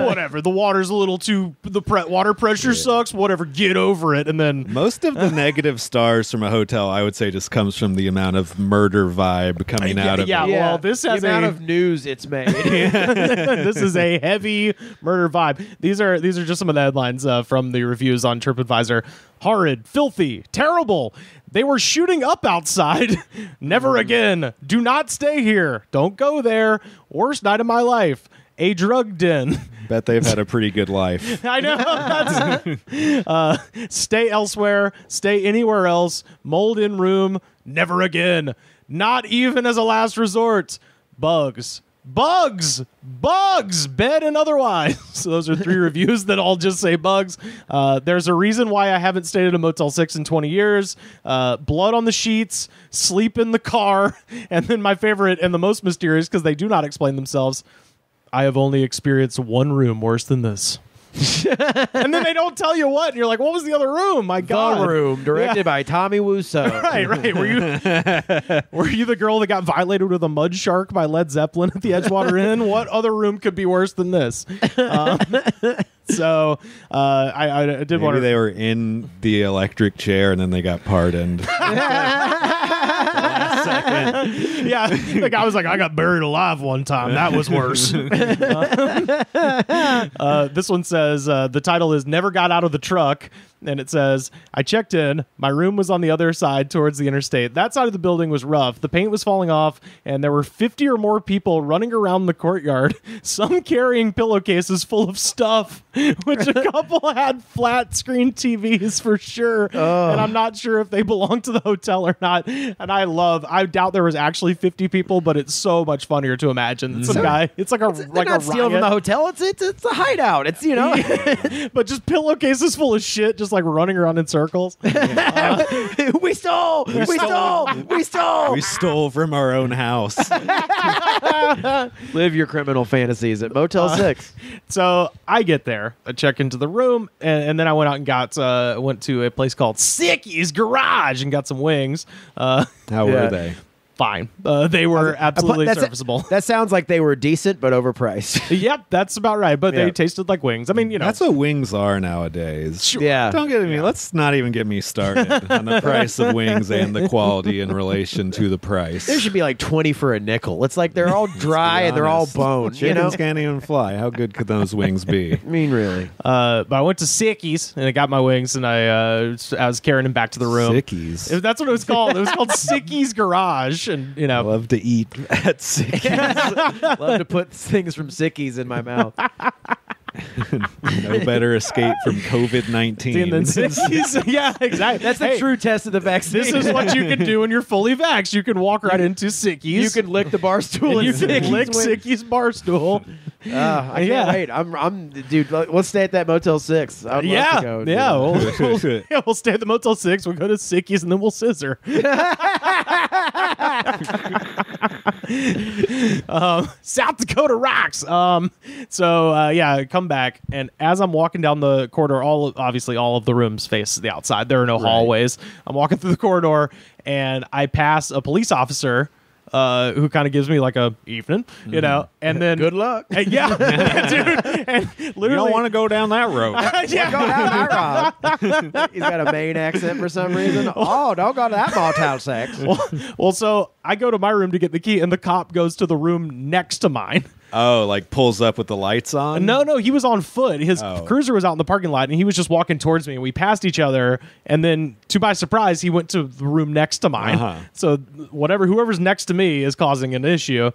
Whatever. The water's a little too, water pressure sucks. Whatever. Get over it. And then most of the negative stars from a hotel, I would say, just comes from the amount of murder vibe coming out of it. Well, this has the amount of news it's made. This is a heavy murder vibe. These are just some of the headlines from the reviews on TripAdvisor. Horrid, filthy, terrible. They were shooting up outside. Never again. Do not stay here. Don't go there. Worst night of my life. A drug den. Bet they've had a pretty good life. I know. Stay elsewhere. Stay anywhere else. Mold in room. Never again. Not even as a last resort. bugs, bed and otherwise. So those are 3 reviews that all just say bugs. There's a reason why I haven't stayed at a Motel 6 in 20 years. Blood on the sheets, sleep in the car, and then my favorite and the most mysterious, because they do not explain themselves, I have only experienced one room worse than this. And then they don't tell you what, and you're like, what was the other room? My God. The Room, directed by Tommy Wiseau. Right. Were you the girl that got violated with a mud shark by Led Zeppelin at the Edgewater Inn? What other room could be worse than this? So I did Maybe want to. they were in the electric chair and then they got pardoned. Yeah, the guy was like, I got buried alive one time. That was worse. This one says, the title is Never Got Out of the Truck. And it says, I checked in. My room was on the other side towards the interstate. That side of the building was rough. The paint was falling off, and there were 50 or more people running around the courtyard, some carrying pillowcases full of stuff, which a couple had flat screen TVs for sure. And I'm not sure if they belong to the hotel or not. And I doubt there was actually 50 people, but it's so much funnier to imagine that some guy, it's like a They're not stealing from the hotel. It's a hideout. It's, you know. But just pillowcases full of shit, just like running around in circles. We stole from our own house. Live your criminal fantasies at Motel 6. So I get there, I check into the room, and then I went out and went to a place called Sicky's Garage and got some wings. How were they? Fine. They were absolutely serviceable. That sounds like they were decent but overpriced. Yep, that's about right. But they tasted like wings. I mean, you know. That's what wings are nowadays. Sure. Yeah. Don't get me. Let's not even get me started on the price of wings and the quality in relation to the price. There should be like 20 for a nickel. It's like they're all dry and they're all bone. Chickens you know? can't even fly. How good could those wings be? I mean, really. But I went to Sicky's and I got my wings, and I was carrying them back to the room. Sickies. That's what it was called. It was called Sicky's Garage, and you know. Love to eat at Sickies. Love to put things from Sickies in my mouth. No better escape from COVID-19 than Sickies. Yeah, exactly. That's the true test of the vaccine. This is what you can do when you're fully vaxxed. You can walk right into Sickies. You can lick the bar stool. And you and can lick Sicky's bar stool. I can't wait. I'm dude. Let's stay at that Motel 6. I'd love to go. We'll stay at the Motel 6. We'll go to Sicky's and then we'll scissor. South Dakota rocks. I come back, and as I'm walking down the corridor, obviously all of the rooms face the outside. There are no hallways. I'm walking through the corridor, and I pass a police officer who kind of gives me like a evening, you know, and then good luck. Yeah, dude. And literally, you don't want to go down that road. Yeah, go down that road. He's got a Maine accent for some reason. Oh, don't go to that Motel 6. Well, so I go to my room to get the key, and the cop goes to the room next to mine. Oh, like pulls up with the lights on? No, he was on foot. His cruiser was out in the parking lot, and he was just walking towards me. And we passed each other, and then, to my surprise, he went to the room next to mine. So whoever's next to me is causing an issue.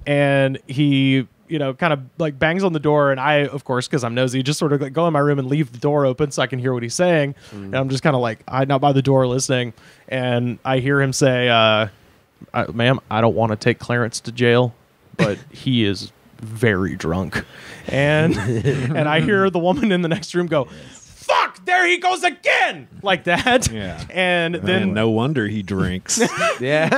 And he, you know, kind of like bangs on the door, and I, of course, because I'm nosy, just sort of like go in my room and leave the door open so I can hear what he's saying. And I'm just kind of like hiding out by the door listening, and I hear him say, ma'am, I don't want to take Clarence to jail, but he is very drunk. And I hear the woman in the next room go, fuck, there he goes again, like that. Yeah. And then no wonder he drinks. Yeah.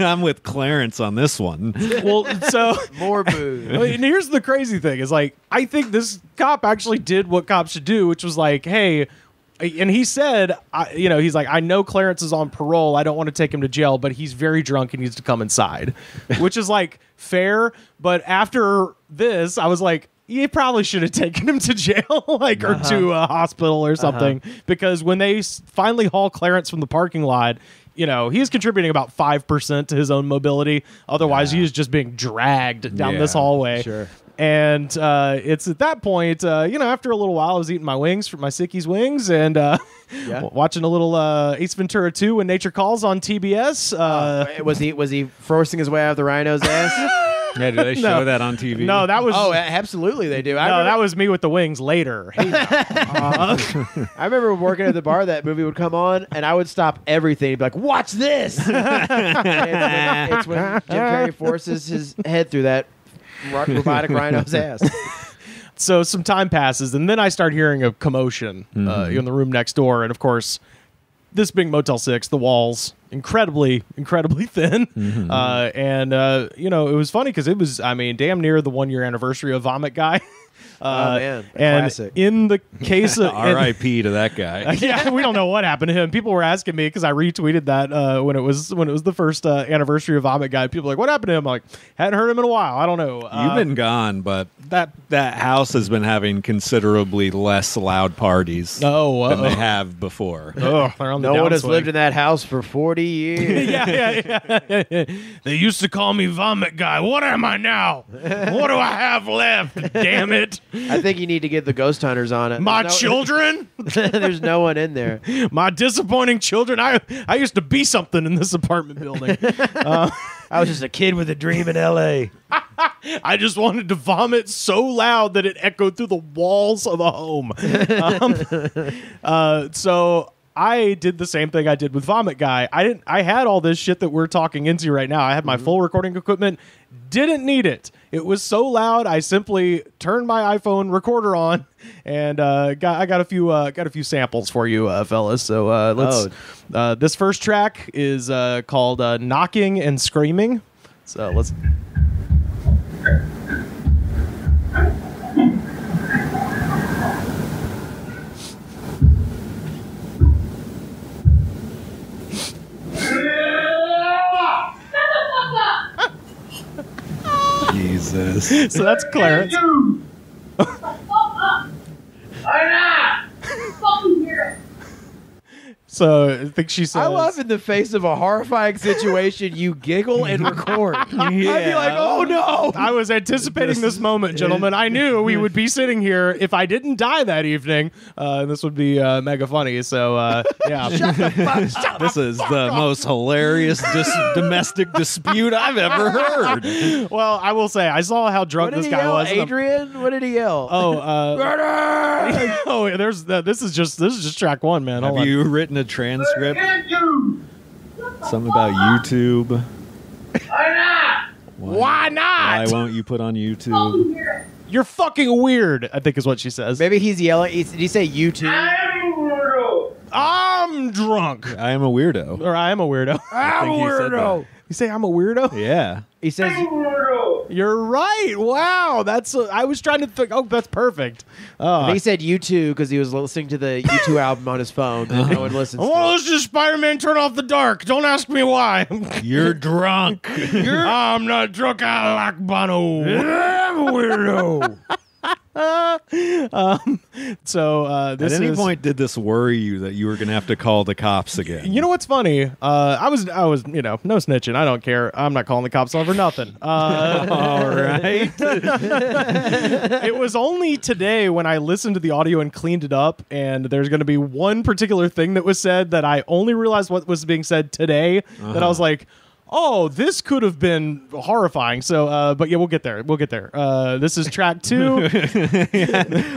I'm with Clarence on this one. Well, so more booze. And here's the crazy thing is, like, I think this cop actually did what cops should do, which was like, hey, and he said, he's like, I know Clarence is on parole. I don't want to take him to jail, but he's very drunk and needs to come inside, which is like fair. But after this, I was like, you probably should have taken him to jail, or to a hospital or something, because when they finally haul Clarence from the parking lot, you know, he's contributing about 5% to his own mobility. Otherwise, he is just being dragged down this hallway. Sure. And it's at that point, after a little while, I was eating my wings, from my Sicky's wings, and watching a little Ace Ventura 2 When Nature Calls on TBS. Was he forcing his way out of the rhino's ass? Yeah, do they show that on TV? No, that was. Oh, absolutely, they do. That was Me with the Wings later. Hey, I remember working at the bar. That movie would come on, and I would stop everything and be like, "Watch this!" It's when Jim Carrey forces his head through that robotic rhino's ass. So some time passes, and then I start hearing a commotion in the room next door, and of course, this being Motel 6, the walls incredibly thin, and it was funny because it was, damn near the 1 year anniversary of Vomit Guy. Man, and classic. In the case of R.I.P. to that guy. Yeah, we don't know what happened to him. People were asking me because I retweeted that when it was the first anniversary of Vomit Guy. People were like, what happened to him? I'm like, hadn't heard him in a while. I don't know. You've been gone, but that house has been having considerably less loud parties than they have before. Oh, they're on the no one has downswing. lived in that house for 40 years. yeah. They used to call me Vomit Guy. What am I now? What do I have left? Damn it. I think you need to get the ghost hunters on it. My children? There's no one in there. My disappointing children. I used to be something in this apartment building. I was just a kid with a dream in L.A. I just wanted to vomit so loud that it echoed through the walls of a home. So I did the same thing I did with Vomit Guy. I had all this shit that we're talking into right now. I had my full recording equipment. Didn't need it. It was so loud. I simply turned my iPhone recorder on, and I got a few samples for you, fellas. So let's. This first track is called "Knocking and Screaming." So let's. Jesus. So that's Clarence. So I think she says, I love in the face of a horrifying situation, you giggle and record. I'd be like, oh no. I was anticipating this moment, gentlemen. I knew we would be sitting here if I didn't die that evening. This would be mega funny. So, yeah. Shut the fuck up. This is the most hilarious domestic dispute I've ever heard. Well, I will say, I saw how drunk this guy was. Adrian? What did he yell? This is just track one, man. Have you written a transcript? Something about YouTube. Why not? Why won't you put on YouTube? You're fucking weird, I think is what she says. Maybe he's yelling. Did he say YouTube? I'm drunk. I am a weirdo. Or I am a weirdo. I'm a weirdo. You say I'm a weirdo? Yeah. He says, you're right. Wow. I was trying to think. Oh, that's perfect. he said U2 because he was listening to the U2 album on his phone. And no one listens to well, it's just Spider-Man Turn Off the Dark. Don't ask me why. You're drunk. I'm not drunk. I like Bono. I'm a weirdo. This At any point did this worry you that you were going to have to call the cops again? You know what's funny? I was, no snitching. I don't care. I'm not calling the cops over nothing. All right. It was only today when I listened to the audio and cleaned it up, and there's going to be one particular thing that was said that I only realized what was being said today. That I was like, oh, this could have been horrifying. So, but yeah, we'll get there. This is track 2.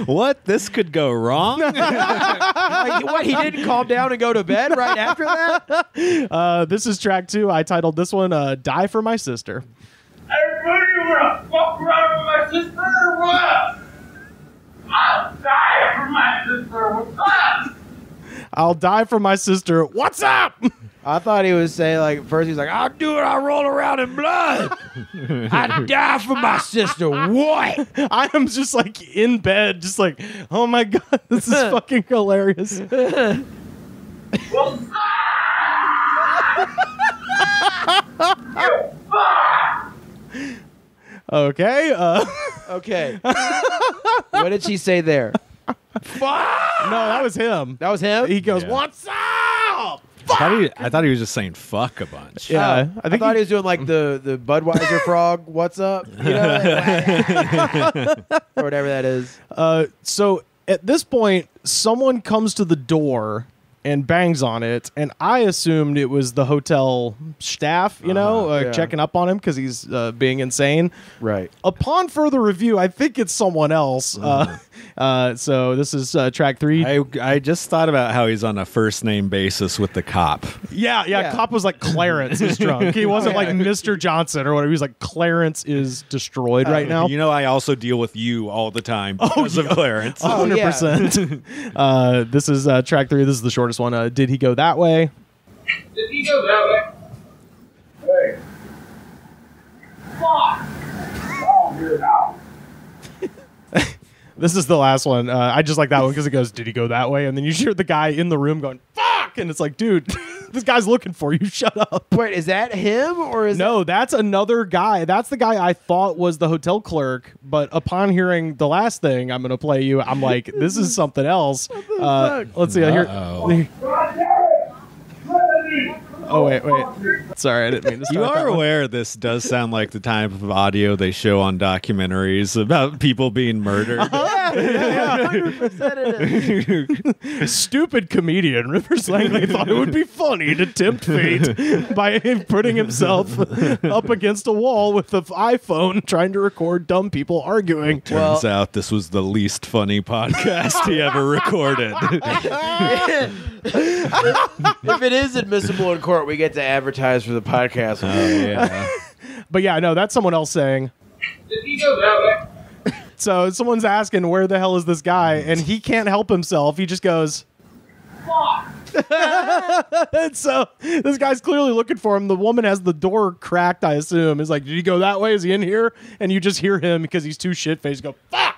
What? This could go wrong? What? He didn't calm down and go to bed right after that? This is track 2. I titled this one, Die for My Sister. Everybody wanna fuck around with my sister or what? I'll die for my sister. What's up? I'll die for my sister. What's up? I thought he was saying, like, first he was like, I'll do it. I'll roll around in blood. I'd die for my sister. What? I am just like in bed, just like, oh my God, this is fucking hilarious. Okay. Okay. What did she say there? No, that was him. That was him? He goes, Yeah. what's up? I thought he was just saying fuck a bunch. Yeah. I thought he was doing like the Budweiser frog, what's up? You know, or whatever that is. So at this point, someone comes to the door and bangs on it, and I assumed it was the hotel staff, checking up on him because he's being insane. Right. Upon further review, I think it's someone else. So this is track 3. I just thought about how he's on a first name basis with the cop. Yeah. Cop was like, Clarence is drunk. He wasn't like Mr. Johnson or whatever. He was like, Clarence is destroyed right now. I also deal with you all the time because of Clarence. 100%. This is track 3. This is the shortest one. Did he go that way? Did he go that way? Hey. Fuck! Oh, here now. This is the last one. I just like that one because it goes, did he go that way? And then you hear the guy in the room going, fuck! And it's like, dude, this guy's looking for you. Shut up. Wait, is that him or is No, that's another guy. That's the guy I thought was the hotel clerk. But upon hearing the last thing I'm going to play you, I'm like, this is something else. Let's see. I hear. Oh, wait. Sorry, I didn't mean to start. You are aware this does sound like the type of audio they show on documentaries about people being murdered. Yeah, 100% it is. Stupid comedian Rivers Langley thought it would be funny to tempt fate by putting himself up against a wall with the iPhone trying to record dumb people arguing. Turns out this was the least funny podcast he ever recorded. If it is admissible in court, we get to advertise for the podcast. Oh, yeah. But yeah, no, that's someone else saying. Did he go that way? So someone's asking, where the hell is this guy? And he can't help himself. He just goes, Fuck! and so this guy's clearly looking for him. The woman has the door cracked, I assume. Is like, did he go that way? Is he in here? And you just hear him because he's too shit-faced go, fuck!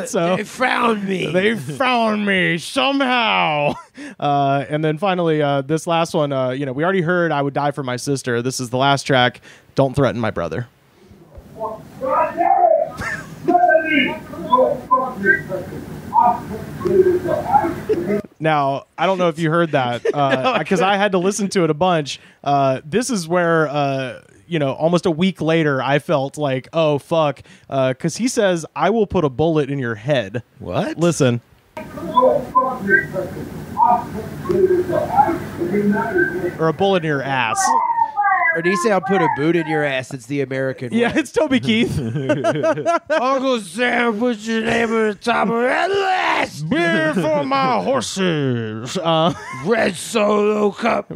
So They found me. They found me somehow. And then finally, this last one, we already heard I would die for my sister. This is the last track. Don't threaten my brother. God damn it! Now, I don't know if you heard that because I had to listen to it a bunch. This is where, almost a week later, I felt like, oh, fuck. Because he says, I will put a bullet in your head. What? Listen. Or a bullet in your ass. Or do you say I'll put a boot in your ass? It's the American way. Yeah, it's Toby Keith. Uncle Sam, put your name on the top of that list. Beer for my horses. Red Solo Cup.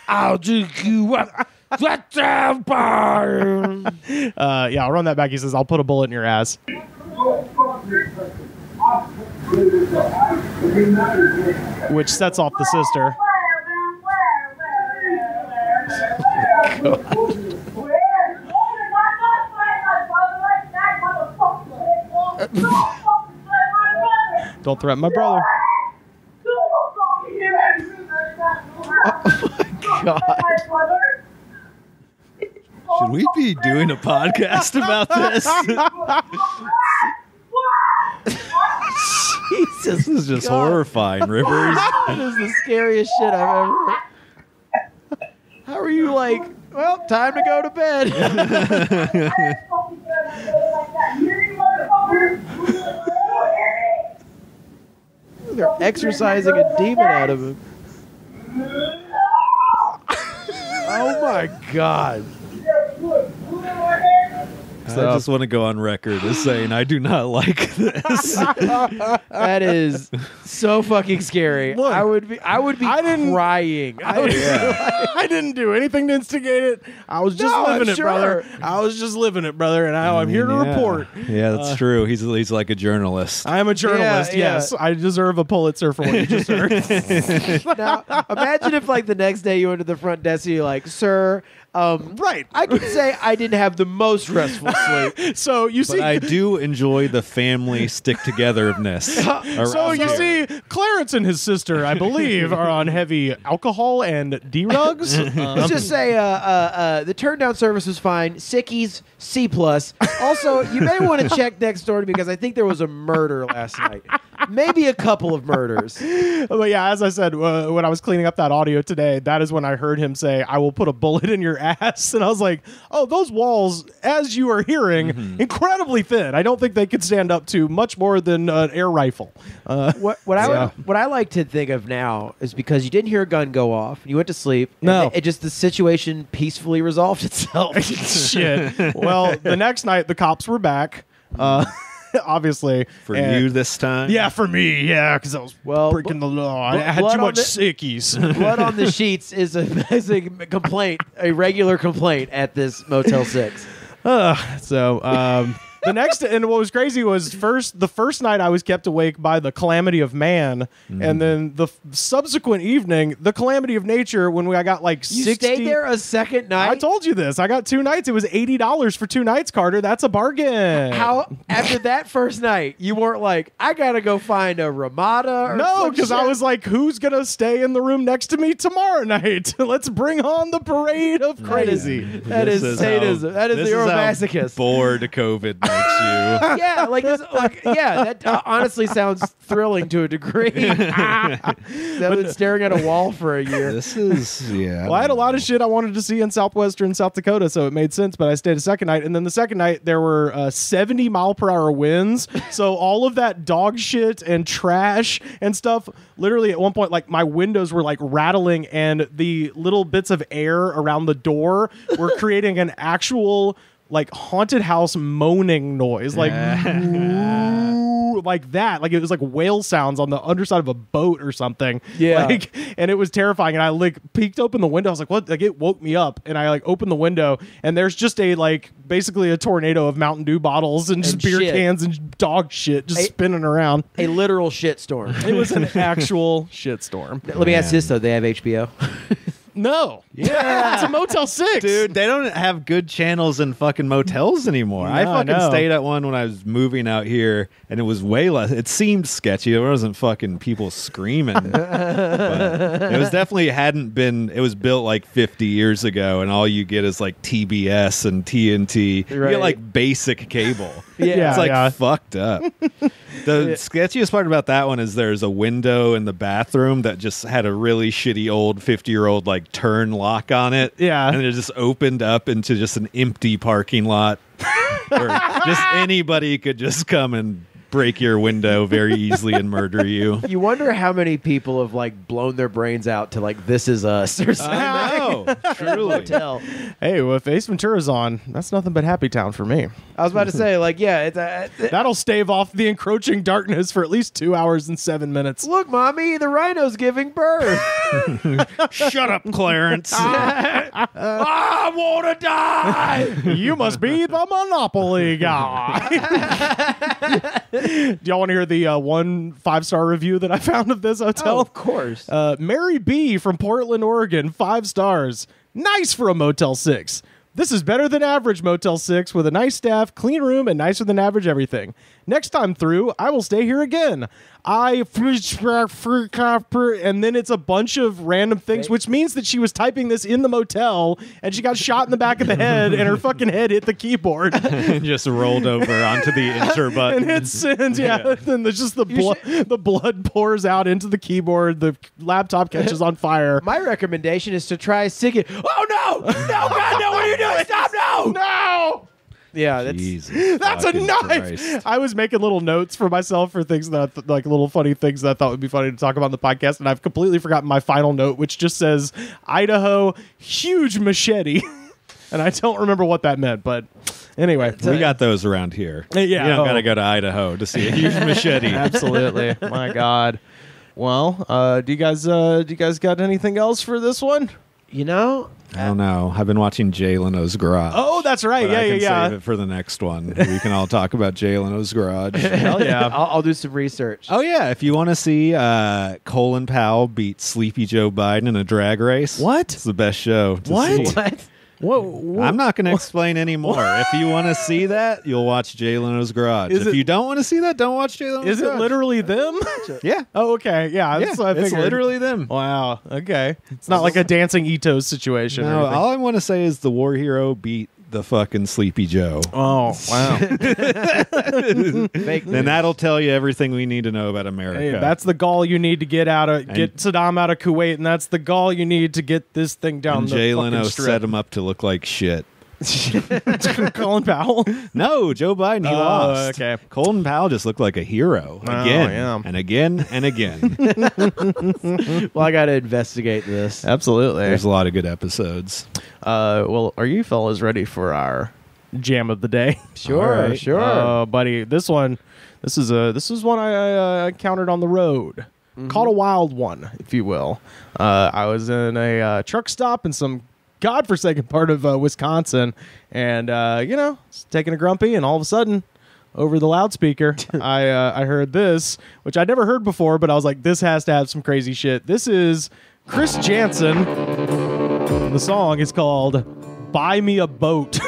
I'll drink you up. I'll run that back. He says, I'll put a bullet in your ass. Which sets off the sister. Don't threaten my brother. God. Should we be doing a podcast about this? Jesus, This is just God. horrifying, Rivers. That is the scariest shit I've ever heard. How are you like, well, time to go to bed? They're exercising a demon out of him. Oh my God. I just want to go on record as saying I do not like this. That is so fucking scary. Look, I would be crying. I didn't do anything to instigate it. I was just living it, brother. I was just living it, brother, and now I'm here to report. Yeah, that's true. He's like a journalist. I am a journalist, Yeah, yeah. yes. I deserve a Pulitzer for what you just heard. Now, imagine if like the next day you went to the front desk and you're like, sir, Right. I could say I didn't have the most restful sleep. So you see, But I do enjoy the family stick-togetherness. so you see, Clarence and his sister, I believe, are on heavy alcohol and D-rugs. Let's just say the turn down service was fine. Sickies, C+. Also, you may want to check next door to me because I think there was a murder last night. maybe a couple of murders. But yeah, as I said, when I was cleaning up that audio today, that is when I heard him say, "I will put a bullet in your ass." And I was like, oh, those walls, as you are hearing, incredibly thin. I don't think they could stand up to much more than an air rifle. What I like to think of now is because you didn't hear a gun go off, you went to sleep. No. It just the situation peacefully resolved itself. Shit. Well, the next night the cops were back. Obviously For you this time? Yeah, for me. Yeah, because I was breaking the law. I had too much sickies. Blood on the sheets is a complaint, a regular complaint at this Motel 6. The next, and what was crazy was the first night I was kept awake by the calamity of man, and then the subsequent evening, the calamity of nature. When I got like 60. You stayed there a second night. I told you this. I got 2 nights. It was $80 for 2 nights, Carter. That's a bargain. How after that first night, you weren't like, I gotta go find a Ramada? Or no, because I was like, who's gonna stay in the room next to me tomorrow night? Let's bring on the parade of crazy. That is sadism. That is the Euromasochist. Bored COVID makes you. Yeah, that honestly sounds thrilling to a degree. That was staring at a wall for a year. This is Well, I had a lot of shit I wanted to see in southwestern South Dakota, so it made sense. But I stayed a second night, and then the second night there were 70-mile-per-hour winds. So all of that dog shit and trash and stuff. Literally, at one point, like my windows were like rattling, and the little bits of air around the door were creating an actual like haunted house moaning noise, like like that, like it was like whale sounds on the underside of a boat or something. Yeah, and it was terrifying. And I like peeked open the window. I was like, what? Like it woke me up. And I like opened the window, and there's just basically a tornado of Mountain Dew bottles and just beer cans and dog shit just spinning around. A literal shit storm. It was an actual shit storm. Let me ask this though: they have HBO? No. Yeah. It's a Motel 6. Dude, they don't have good channels in fucking motels anymore. I fucking stayed at one when I was moving out here, and it was way less. It seemed sketchy. There wasn't fucking people screaming. But it was definitely it was built like 50 years ago, and all you get is like TBS and TNT. Right. You get like basic cable. Yeah. It's like fucked up. The sketchiest part about that one is there's a window in the bathroom that just had a really shitty old 50-year-old like turn lock on it. Yeah. And it just opened up into just an empty parking lot where just anybody could just come and break your window very easily and murder you. You wonder how many people have like blown their brains out to like This Is Us or something. I know, truly. Hey, well, if Ace Ventura's on, that's nothing but Happy Town for me. I was about to say, like, yeah, that'll stave off the encroaching darkness for at least 2 hours and 7 minutes. Look, Mommy, the rhino's giving birth. Shut up, Clarence. I want to die. You must be the Monopoly guy. Do y'all want to hear the 1 5-star review that I found of this hotel? Oh, of course. Mary B. from Portland, Oregon, 5 stars. Nice for a Motel 6. This is better than average Motel 6 with a nice staff, clean room, and nicer than average everything. Next time through, I will stay here again. And then it's a bunch of random things, which means that she was typing this in the motel, and she got shot in the back of the head, and her fucking head hit the keyboard. And just rolled over onto the enter button. And hit send, yeah. Then there's just the blood pours out into the keyboard. The laptop catches on fire. My recommendation is to try singing. Oh, no! No, God, no, what are you doing? Stop, no! No! Yeah, that's a knife. Christ. I was making little notes for myself for things that like little funny things that I thought would be funny to talk about on the podcast, and I've completely forgotten my final note, which just says Idaho huge machete, and I don't remember what that meant, but anyway, we got those around here. Yeah, you don't gotta go to Idaho to see a huge machete. Absolutely, my God. Well, do you guys got anything else for this one? You know, I don't know. I've been watching Jay Leno's Garage. Oh, that's right. Yeah, I can yeah. save it for the next one. We can all talk about Jay Leno's Garage. Hell yeah. I'll do some research. Oh, yeah. If you want to see Colin Powell beat Sleepy Joe Biden in a drag race. What? It's the best show to see. What? Whoa. I'm not going to explain anymore. If you want to see that, you'll watch Jay Leno's Garage. If you don't want to see that, don't watch Jay Leno's Garage. Is it literally them? Yeah. Oh, okay. Yeah, that's what I figured. It's literally them. Wow. Okay. It's not like a Dancing Itos situation. No, all I want to say is the war hero beat the fucking Sleepy Joe. Oh, wow. Then that'll tell you everything we need to know about America. Hey, that's the gall you need to get Saddam out of Kuwait, and that's the gall you need to get this thing down and the Jay fucking Leno strip. set him up to look like shit. Colin Powell? No, Joe Biden, he lost. Okay. Colin Powell just looked like a hero again and again and again. Well, I got to investigate this. Absolutely. There's a lot of good episodes. Well, are you fellas ready for our jam of the day? Sure, right. sure. Buddy, this is one I encountered on the road. Called a wild one, if you will. I was in a truck stop in some godforsaken part of Wisconsin, and taking a grumpy, and all of a sudden, over the loudspeaker, I heard this, which I'd never heard before, but I was like, this has to have some crazy shit. This is Chris Jansen. The song is called "Buy Me a Boat."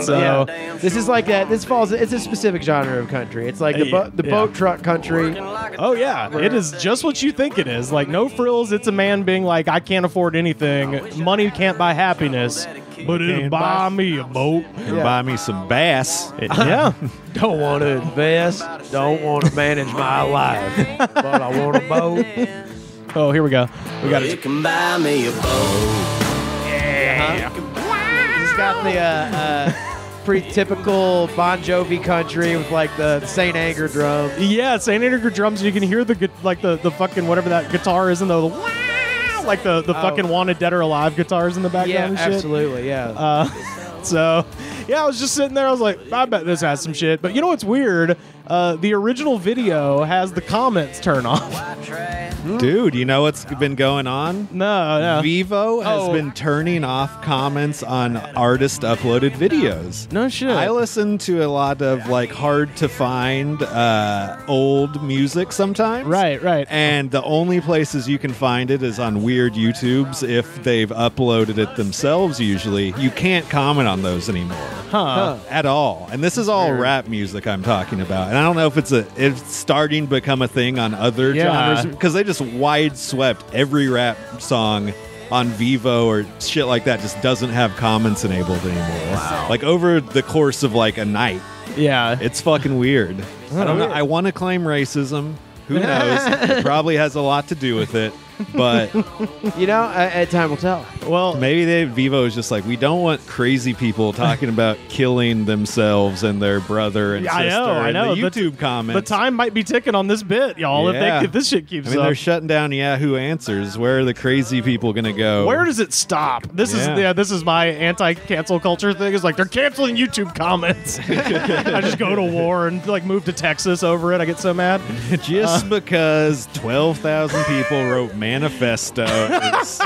So this is like that. This falls. It's a specific genre of country. It's like the boat truck country. Oh yeah, it is just what you think it is. Like no frills. It's a man being like, I can't afford anything. Money can't buy happiness, but it'll buy me a boat. It'll buy me some bass. Yeah. Don't want to invest. Don't want to manage my life, but I want a boat. Oh, here we go. We got You it. can buy me a boat. He's got the pretty typical Bon Jovi country with like the St. Anger drum. Yeah, St. Anger drums. You can hear the fucking whatever that guitar is in the like the fucking Wanted Dead or Alive guitars in the background. Yeah, and shit. absolutely. Yeah. So, yeah, I was just sitting there. I was like, I bet this has some shit. But you know what's weird? The original video has the comments turn off. Dude, you know what's been going on? No. Vivo has been turning off comments on artist uploaded videos. No shit. I listen to a lot of like hard to find old music sometimes. Right. And the only places you can find it is on weird YouTubes if they've uploaded it themselves usually. You can't comment on those anymore. Huh. At all. And this is all rap music I'm talking about. And I don't know if it's starting to become a thing on other genres because they just wide swept every rap song on Vivo or shit like that just doesn't have comments enabled anymore. Wow. Like over the course of like a night. Yeah. It's fucking weird. I don't know. I want to claim racism. Who knows? It probably has a lot to do with it. But time will tell. Well, maybe Vivo is just like, we don't want crazy people talking about killing themselves and their brother and sister. I know. In the YouTube comments. The time might be ticking on this bit, y'all. If this shit keeps up. They're shutting down Yahoo Answers. Where are the crazy people going to go? Where does it stop? This is my anti-cancel culture thing. Is like they're canceling YouTube comments. I just go to war and like move to Texas over it. I get so mad. Just because 12,000 people wrote manifestos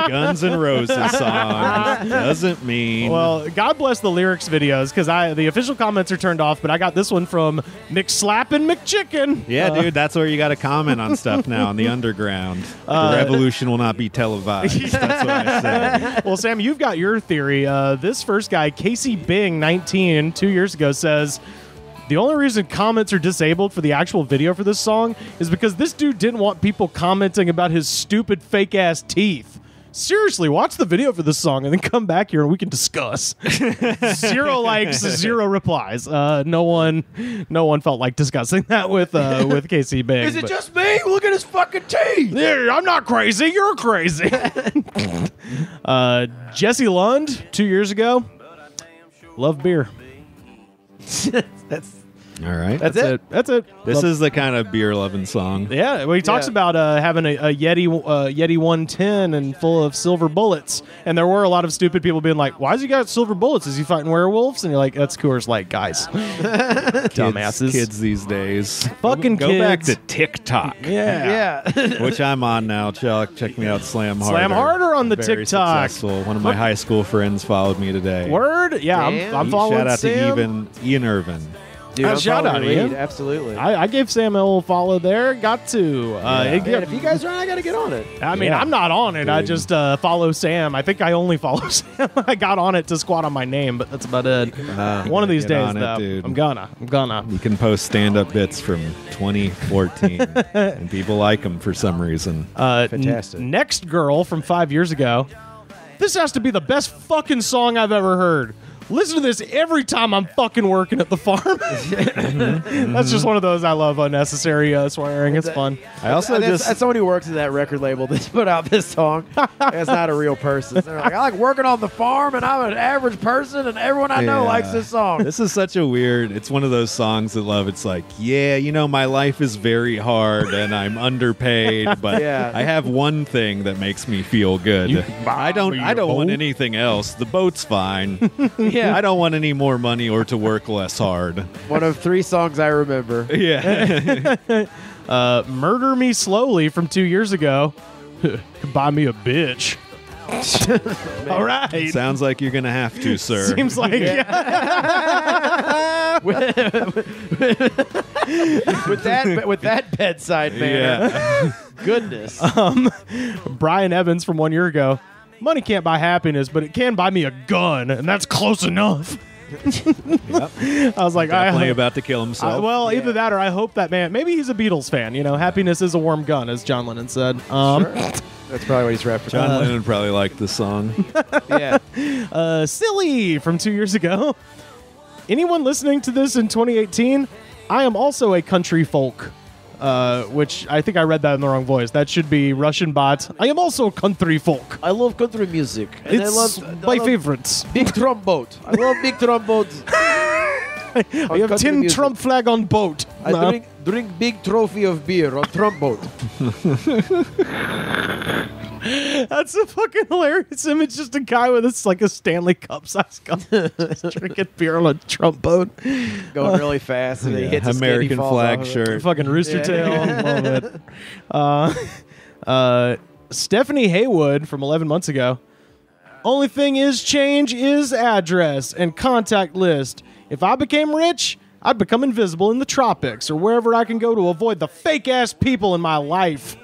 Guns N' Roses songs doesn't mean. Well, God bless the lyrics videos because the official comments are turned off, but I got this one from McSlappin' McChicken. Yeah, dude, that's where you got to comment on stuff now on the underground. The revolution will not be televised. That's what I say. Well, Sam, you've got your theory. This first guy, Casey Bing, 19, 2 years ago, says the only reason comments are disabled for the actual video for this song is because this dude didn't want people commenting about his stupid fake-ass teeth. Seriously, watch the video for this song and then come back here and we can discuss. 0 likes, 0 replies. No one felt like discussing that with Casey Bing. Is it just me? Look at his fucking teeth. Yeah, I'm not crazy. You're crazy. Jesse Lund, 2 years ago. Love beer. All right. That's it. That's it. This is the kind of beer-loving song. Yeah, well, he talks about having a Yeti 110 and full of silver bullets. And there were a lot of stupid people being like, why has he got silver bullets? Is he fighting werewolves? And you're like, that's Coors Light, guys. Dumbasses. Kids these days. Fucking Go kids. back to TikTok. Yeah. Which I'm on now. Check me out, Slam Harder. Slam Harder on the Very TikTok. Successful. One of my high school friends followed me today. Word? Yeah, I'm following Shout out Sam. to Ian Irvin. Dude, I'm shout out, following Ian. Reed, absolutely. I gave Sam a little follow there. Got to. Man, if you guys are on, I got to get on it. I mean, I'm not on it. Dude. I just follow Sam. I think I only follow Sam. I got on it to squat on my name, but that's about it. One of these get days, on it, though. dude. I'm gonna. You can post stand-up bits from 2014, and people like them for some reason. Fantastic. Next girl from 5 years ago. This has to be the best fucking song I've ever heard. Listen to this every time I'm fucking working at the farm. That's just one of those I love unnecessary swearing. It's fun. I also as someone who works at that record label that put out this song, it's not a real person. They're like, I like working on the farm, and I'm an average person, and everyone I know likes this song. This is such a weird. It's one of those songs that love. It's like, yeah, you know, my life is very hard, and I'm underpaid, but I have one thing that makes me feel good. I don't want anything else. The boat's fine. Yeah. I don't want any more money or to work less hard. One of 3 songs I remember. Yeah. Murder Me Slowly from 2 years ago. Buy me a bitch. All right. Sounds like you're going to have to, sir. Seems like with that bedside manner. Yeah. Goodness. Brian Evans from 1 year ago. Money can't buy happiness, but it can buy me a gun, and that's close enough. Yep. I was like, Definitely about to kill himself. Either that or I hope that man, maybe he's a Beatles fan. You know, happiness is a warm gun, as John Lennon said. Sure. That's probably what he's referencing. John Lennon probably liked the song. Yeah. Silly from 2 years ago. Anyone listening to this in 2018, I am also a country folk. Which I think I read that in the wrong voice. That should be Russian bot. I am also country folk. I love country music. And It's my favorites. Big Trump boat. I love big Trump boats. We have tin music. Trump flag on boat. I drink big trophy of beer on Trump boat. That's a fucking hilarious image. Just a guy with a Stanley Cup size cup, just drinking beer on a Trump boat, Going really fast, and he hits American flag shirt. fucking rooster tail. Love it. Stephanie Haywood from 11 months ago. Only thing is change is address and contact list. If I became rich, I'd become invisible in the tropics or wherever I can go to avoid the fake ass people in my life.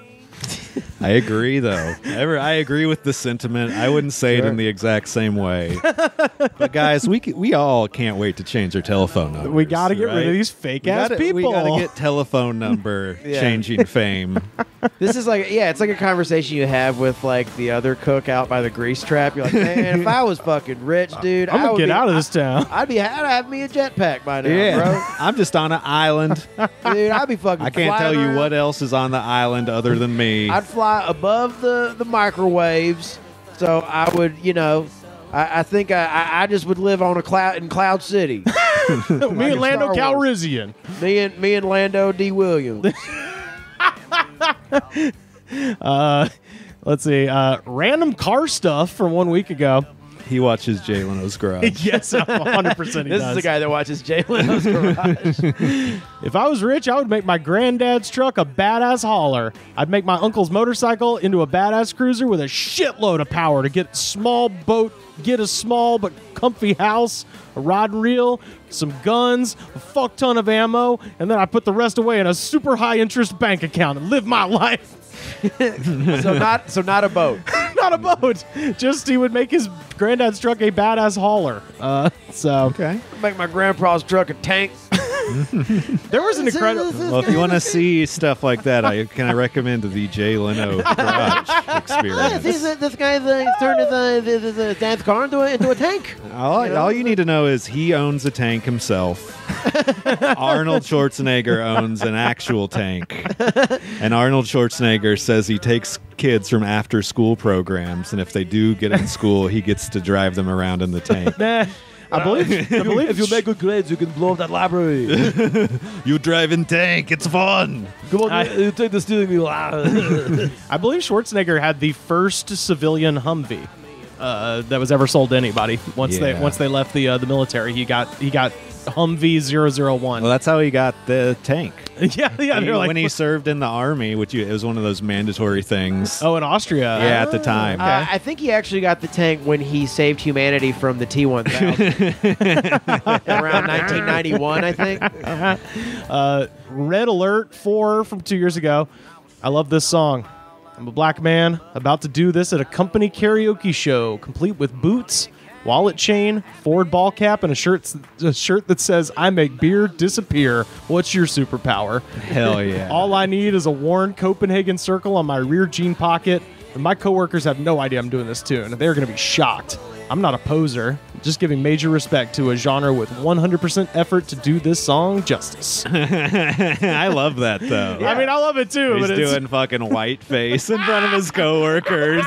I agree, though. I agree with the sentiment. I wouldn't say it in the exact same way. But guys, we all can't wait to change our telephone numbers. We got to get rid of these fake ass people. We got to get telephone number changing fame. This is like, it's like a conversation you have with like the other cook out by the grease trap. You're like, man, if I was fucking rich, dude, I'm gonna get out of this town. I'd have me a jetpack by now, bro. I'm just on an island. Dude, I'd be fucking. I can't tell you what else is on the island other than me. I'd fly above the microwaves, so I would, I think I just would live on a cloud in Cloud City. Me and Lando Calrissian. Me and Lando D. Williams. Let's see. Random car stuff from 1 week ago. He watches Jay Leno's Garage. Yes, 100% he This does. is the guy that watches Jay Leno's Garage. If I was rich, I would make my granddad's truck a badass hauler. I'd make my uncle's motorcycle into a badass cruiser with a shitload of power to get a small but comfy house, a rod and reel, some guns, a fuck ton of ammo, and then I put the rest away in a super high interest bank account and live my life. so not a boat. Not a boat. Just he would make his granddad's truck a badass hauler. Okay. Make my grandpa's truck a tank. There was an incredible. Well, if you want to see stuff like that, I recommend the Jay Leno Garage experience. This guy's turned his dad's car into a tank. All you need to know is he owns a tank himself. Arnold Schwarzenegger owns an actual tank. And Arnold Schwarzenegger says he takes kids from after school programs, and if they do get in school, he gets to drive them around in the tank. I believe If you make good grades, you can blow up that library. You drive in tank, it's fun. Come on, you take the steering wheel. I believe Schwarzenegger had the first civilian Humvee that was ever sold to anybody. Once they left the military, he got Humvee 001. Well, that's how he got the tank. When he served in the army, it was one of those mandatory things. Oh, in Austria. Yeah, at the time. I think he actually got the tank when he saved humanity from the T-1000 around 1991, I think. Red Alert 4 from 2 years ago. I love this song. I'm a black man about to do this at a company karaoke show, complete with boots, wallet chain, forward ball cap, and a shirt that says, I make beer disappear. What's your superpower? Hell yeah. All I need is a worn Copenhagen circle on my rear jean pocket, My coworkers have no idea I'm doing this tune. They're going to be shocked. I'm not a poser, just giving major respect to a genre with 100% effort to do this song justice. I love that, though. I mean, I love it too. He's but doing fucking white face in front of his coworkers.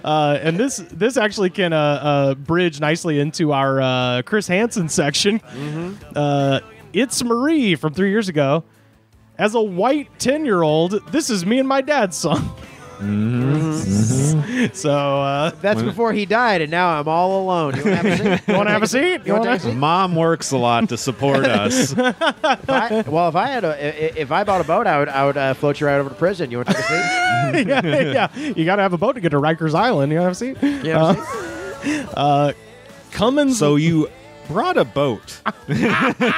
And this actually can bridge nicely into our Chris Hansen section. It's Marie from 3 years ago. As a white 10-year-old, this is me and my dad's song. So that's before he died, and now I'm all alone. You want to have a seat? You want to have a seat? You want to take a seat? Mom works a lot to support us. If I bought a boat, I would float you right over to prison. You want to take a seat? yeah. You got to have a boat to get to Rikers Island. You want to have a seat? Yeah. Cummins. So you brought a boat.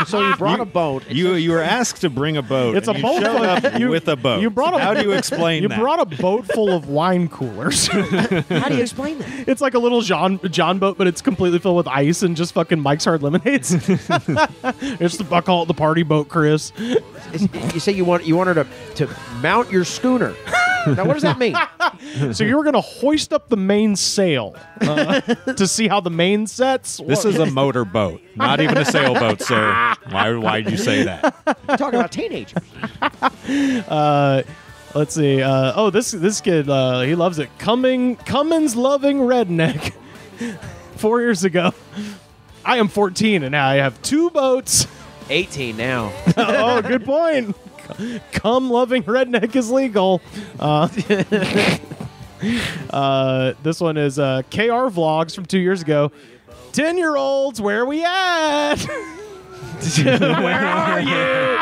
So you brought a boat. You were asked to bring a boat. It's a and boat You showed up with a boat. You brought How do you explain You that? brought a boat full of wine coolers. How do you explain that? It's like a little John boat, but it's completely filled with ice and just fucking Mike's Hard Lemonades. It's I call it the party boat, Chris. You say you want her to mount your schooner. Now, what does that mean? So you were going to hoist up the main sail to see how the main sets. This is a motor boat, not even a sailboat, sir. Why'd you say that? We're talking about teenagers. Let's see. This kid, he loves it. Cummins loving redneck. 4 years ago. I am 14 and now I have 2 boats. 18 now. Oh, good point. Cum loving redneck is legal. This one is KR Vlogs from 2 years ago. 10-year-olds, where we at? Where are you?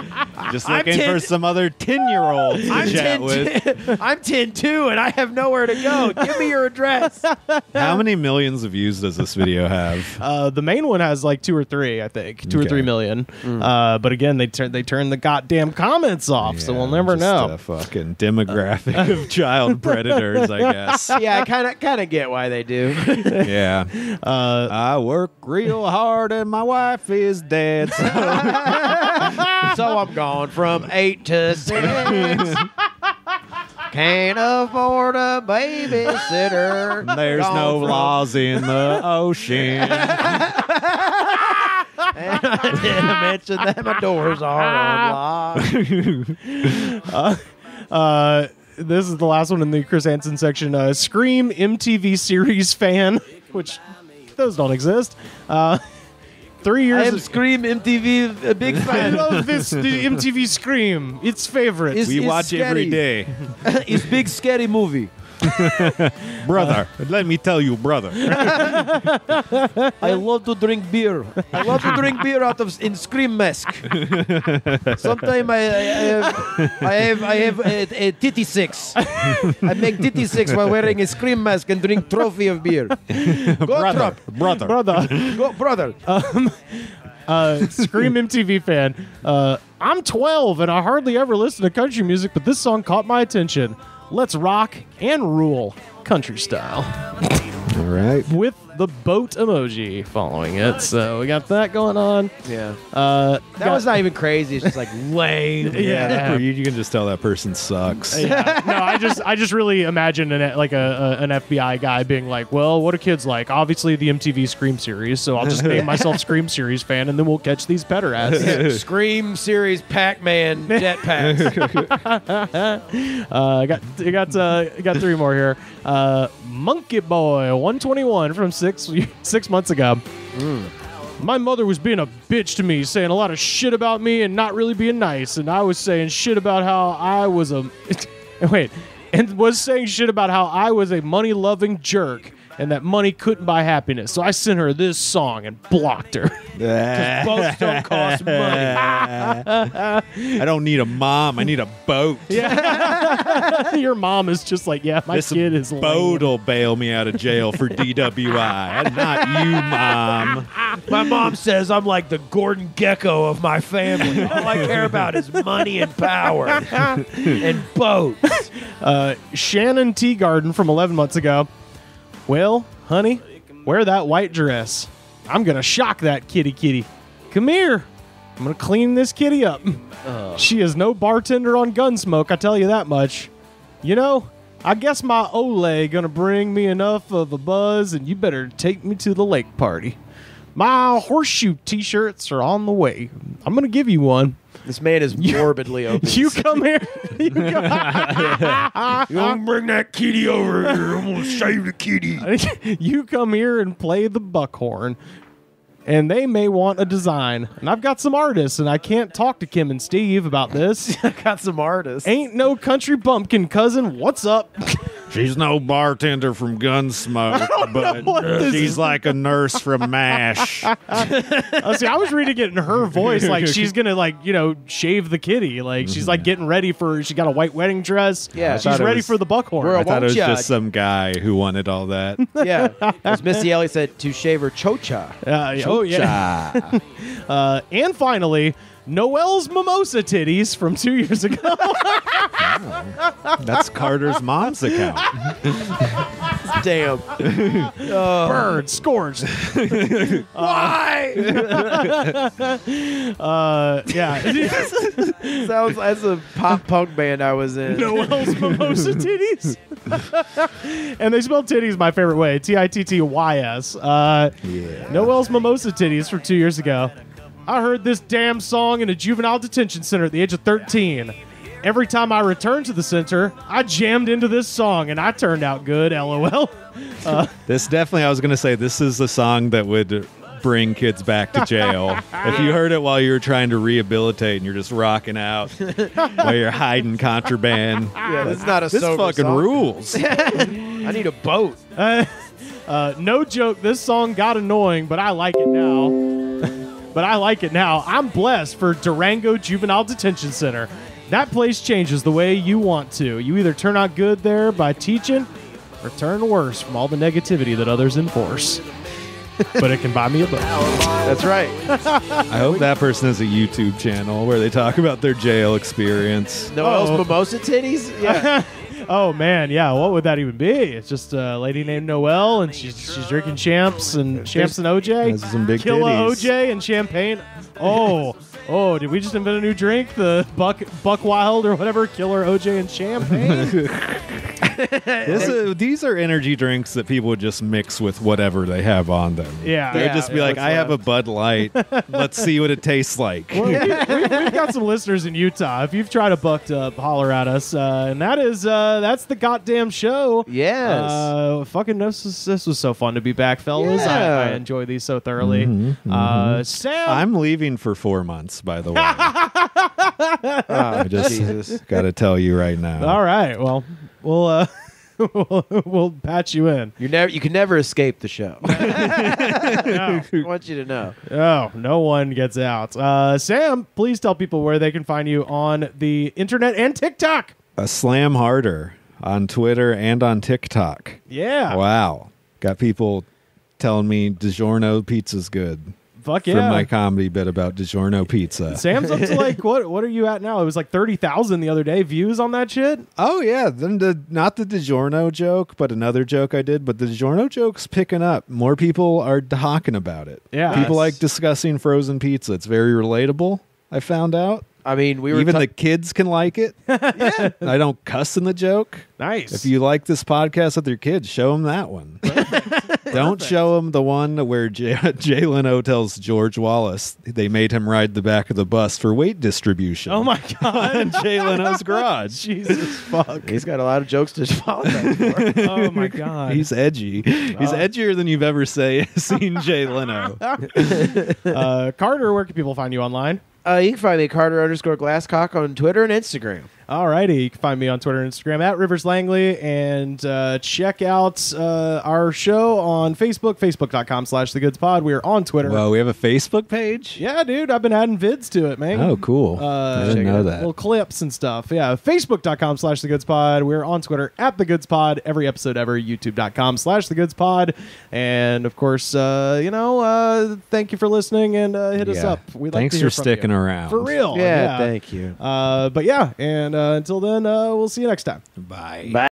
Just looking for some other 10-year-olds to chat with. I'm 10 too, and I have nowhere to go. Give me your address. How many millions of views does this video have? The main one has like 2 or 3, I think, 2 or 3 million. But again, they turn the goddamn comments off, so we'll never just know. A fucking demographic of child predators, I guess. Yeah, I kind of get why they do. Yeah. I work real hard and my wife is dead. So So I'm gone from 8 to 6. Can't afford a babysitter. there's no laws in the ocean. And I didn't mention that my doors are unlocked. This is the last one in the Chris Hansen section. Scream MTV series fan, which those don't exist. 3 years. I am Scream MTV a big I fan. love the MTV Scream. It's favorite. It's- We watch every day. It's big scary movie. Brother, let me tell you, brother. I love to drink beer. I love to drink beer in Scream mask. Sometimes I have a titty six. I make titty six while wearing a Scream mask and drink trophy of beer. Go brother, Trump. brother. Go brother. Scream MTV fan. I'm 12 and I hardly ever listen to country music, but this song caught my attention. Let's rock and rule country style. All right. With the boat emoji following it. So we got that going on. Yeah. That was not even crazy. It's just like lame. Yeah. You can just tell that person sucks. Yeah. No, I just really imagine an FBI guy being like, well, what are kids like? Obviously the MTV Scream series, so I'll just name myself Scream series fan, and then we'll catch these pederasts. Scream series Pac-Man jetpacks. Got 3 more here. Monkey Boy 121 from 6 months ago. My mother was being a bitch to me, saying a lot of shit about me and not really being nice, and I was saying shit about how I was a money-loving jerk and that money couldn't buy happiness. So I sent her this song and blocked her. Because boats don't cost money. I don't need a mom. I need a boat. Your mom is just like, yeah, my This kid is boat lame. will bail me out of jail for DWI. Not you, Mom. My mom says I'm like the Gordon Gecko of my family. All I care about is money and power and boats. Shannon Teagarden from 11 months ago. Well, honey, wear that white dress. I'm going to shock that kitty. Come here. I'm going to clean this kitty up. She is no bartender on Gunsmoke, I tell you that much. You know, I guess my Olay going to bring me enough of a buzz, and you better take me to the lake party. My horseshoe t-shirts are on the way. I'm going to give you one. This man is morbidly obese. You come here. You don't bring that kitty over here. I'm going to shave the kitty. You come here and play the buckhorn. And they may want a design. And I've got some artists, and I can't talk to Kim and Steve about this. I got some artists. Ain't no country bumpkin cousin. What's up? She's no bartender from Gunsmoke, but she's like a nurse from MASH. See, I was reading it in her voice, like she's gonna, like, you know, shave the kitty, like she's like getting ready for. She got a white wedding dress. Yeah, she's ready for the buckhorn. I thought it was just some guy who wanted all that. Yeah, as Missy Elliott said, to shave her chocha. Oh yeah. And finally, Noelle's mimosa titties from 2 years ago. That's Carter's mom's account. Damn. Bird scorched. Why? Yeah. Sounds like a pop punk band I was in. Noelle's mimosa titties. And they spelled titties my favorite way. Tittys. Noelle's mimosa titties from 2 years ago. I heard this damn song in a juvenile detention center at the age of 13. Every time I returned to the center, I jammed into this song, and I turned out good, LOL. This definitely, I was going to say, this is the song that would bring kids back to jail. If you heard it while you were trying to rehabilitate and you're just rocking out while you're hiding contraband. Yeah, this is not a This sober fucking song. rules. I need a boat. No joke, this song got annoying, but I like it now. I'm blessed for Durango Juvenile Detention Center. That place changes the way you want to. You either turn out good there by teaching or turn worse from all the negativity that others enforce. But it can buy me a boat. That's right. I hope that person has a YouTube channel where they talk about their jail experience. Noelle's mimosa titties? Yeah. Oh, man, yeah. What would that even be? It's just a lady named Noelle, and she's drinking champs and OJ. Those are some big Killa titties. OJ and champagne. Oh, did we just invent a new drink? The Buck Wild or whatever? Killer OJ and champagne? These are energy drinks that people would just mix with whatever they have on them. Yeah. They'd just be like, I have a Bud Light. Let's see what it tastes like. Well, we've got some listeners in Utah. If you've tried a Bucked Up, holler at us. And that's the goddamn show. Yes. Fucking this was so fun to be back, fellas. Yeah. I enjoy these so thoroughly. Sam, I'm leaving for 4 months, by the way. I just got to tell you right now. all right. Well, we'll we'll patch you in. You can never escape the show. No. I want you to know. Oh, no one gets out. Sam, please tell people where they can find you on the internet and TikTok. A Slam Harder on Twitter and on TikTok. Yeah. Wow. Got people telling me DiGiorno pizza's good. Fuck yeah. From my comedy bit about DiGiorno pizza. Sam's up to like, what are you at now? It was like 30,000 the other day views on that shit. Oh, yeah. Then not the DiGiorno joke, but another joke I did. But the DiGiorno joke's picking up. More people are talking about it. Yeah. People like discussing frozen pizza. It's very relatable, I found out. I mean, we were Even the kids can like it. Yeah. I don't cuss in the joke. Nice. If you like this podcast with your kids, show them that one. Don't show them the one where Jay Leno tells George Wallace they made him ride the back of the bus for weight distribution. Oh, my God. In Jay Leno's garage. Jesus fuck. He's got a lot of jokes to apologize for. Oh, my God. He's edgy. He's edgier than you've ever seen Jay Leno. Carter, where can people find you online? You can find me at Carter_Glasscock on Twitter and Instagram. Alrighty, you can find me on Twitter and Instagram at Rivers Langley, and check out our show on Facebook, facebook.com/thegoodspod. We are on Twitter. Well, we have a Facebook page? Yeah, dude, I've been adding vids to it, man. Oh, cool. I didn't know that. Little clips and stuff. Yeah, facebook.com/thegoodspod. We're on Twitter at thegoodspod. Every episode ever, youtube.com/thegoodspod. And, of course, thank you for listening, and hit us up. We'd like Thanks to hear for from sticking you. around. For real. Yeah, thank you. But yeah, and until then, we'll see you next time. Bye. Bye.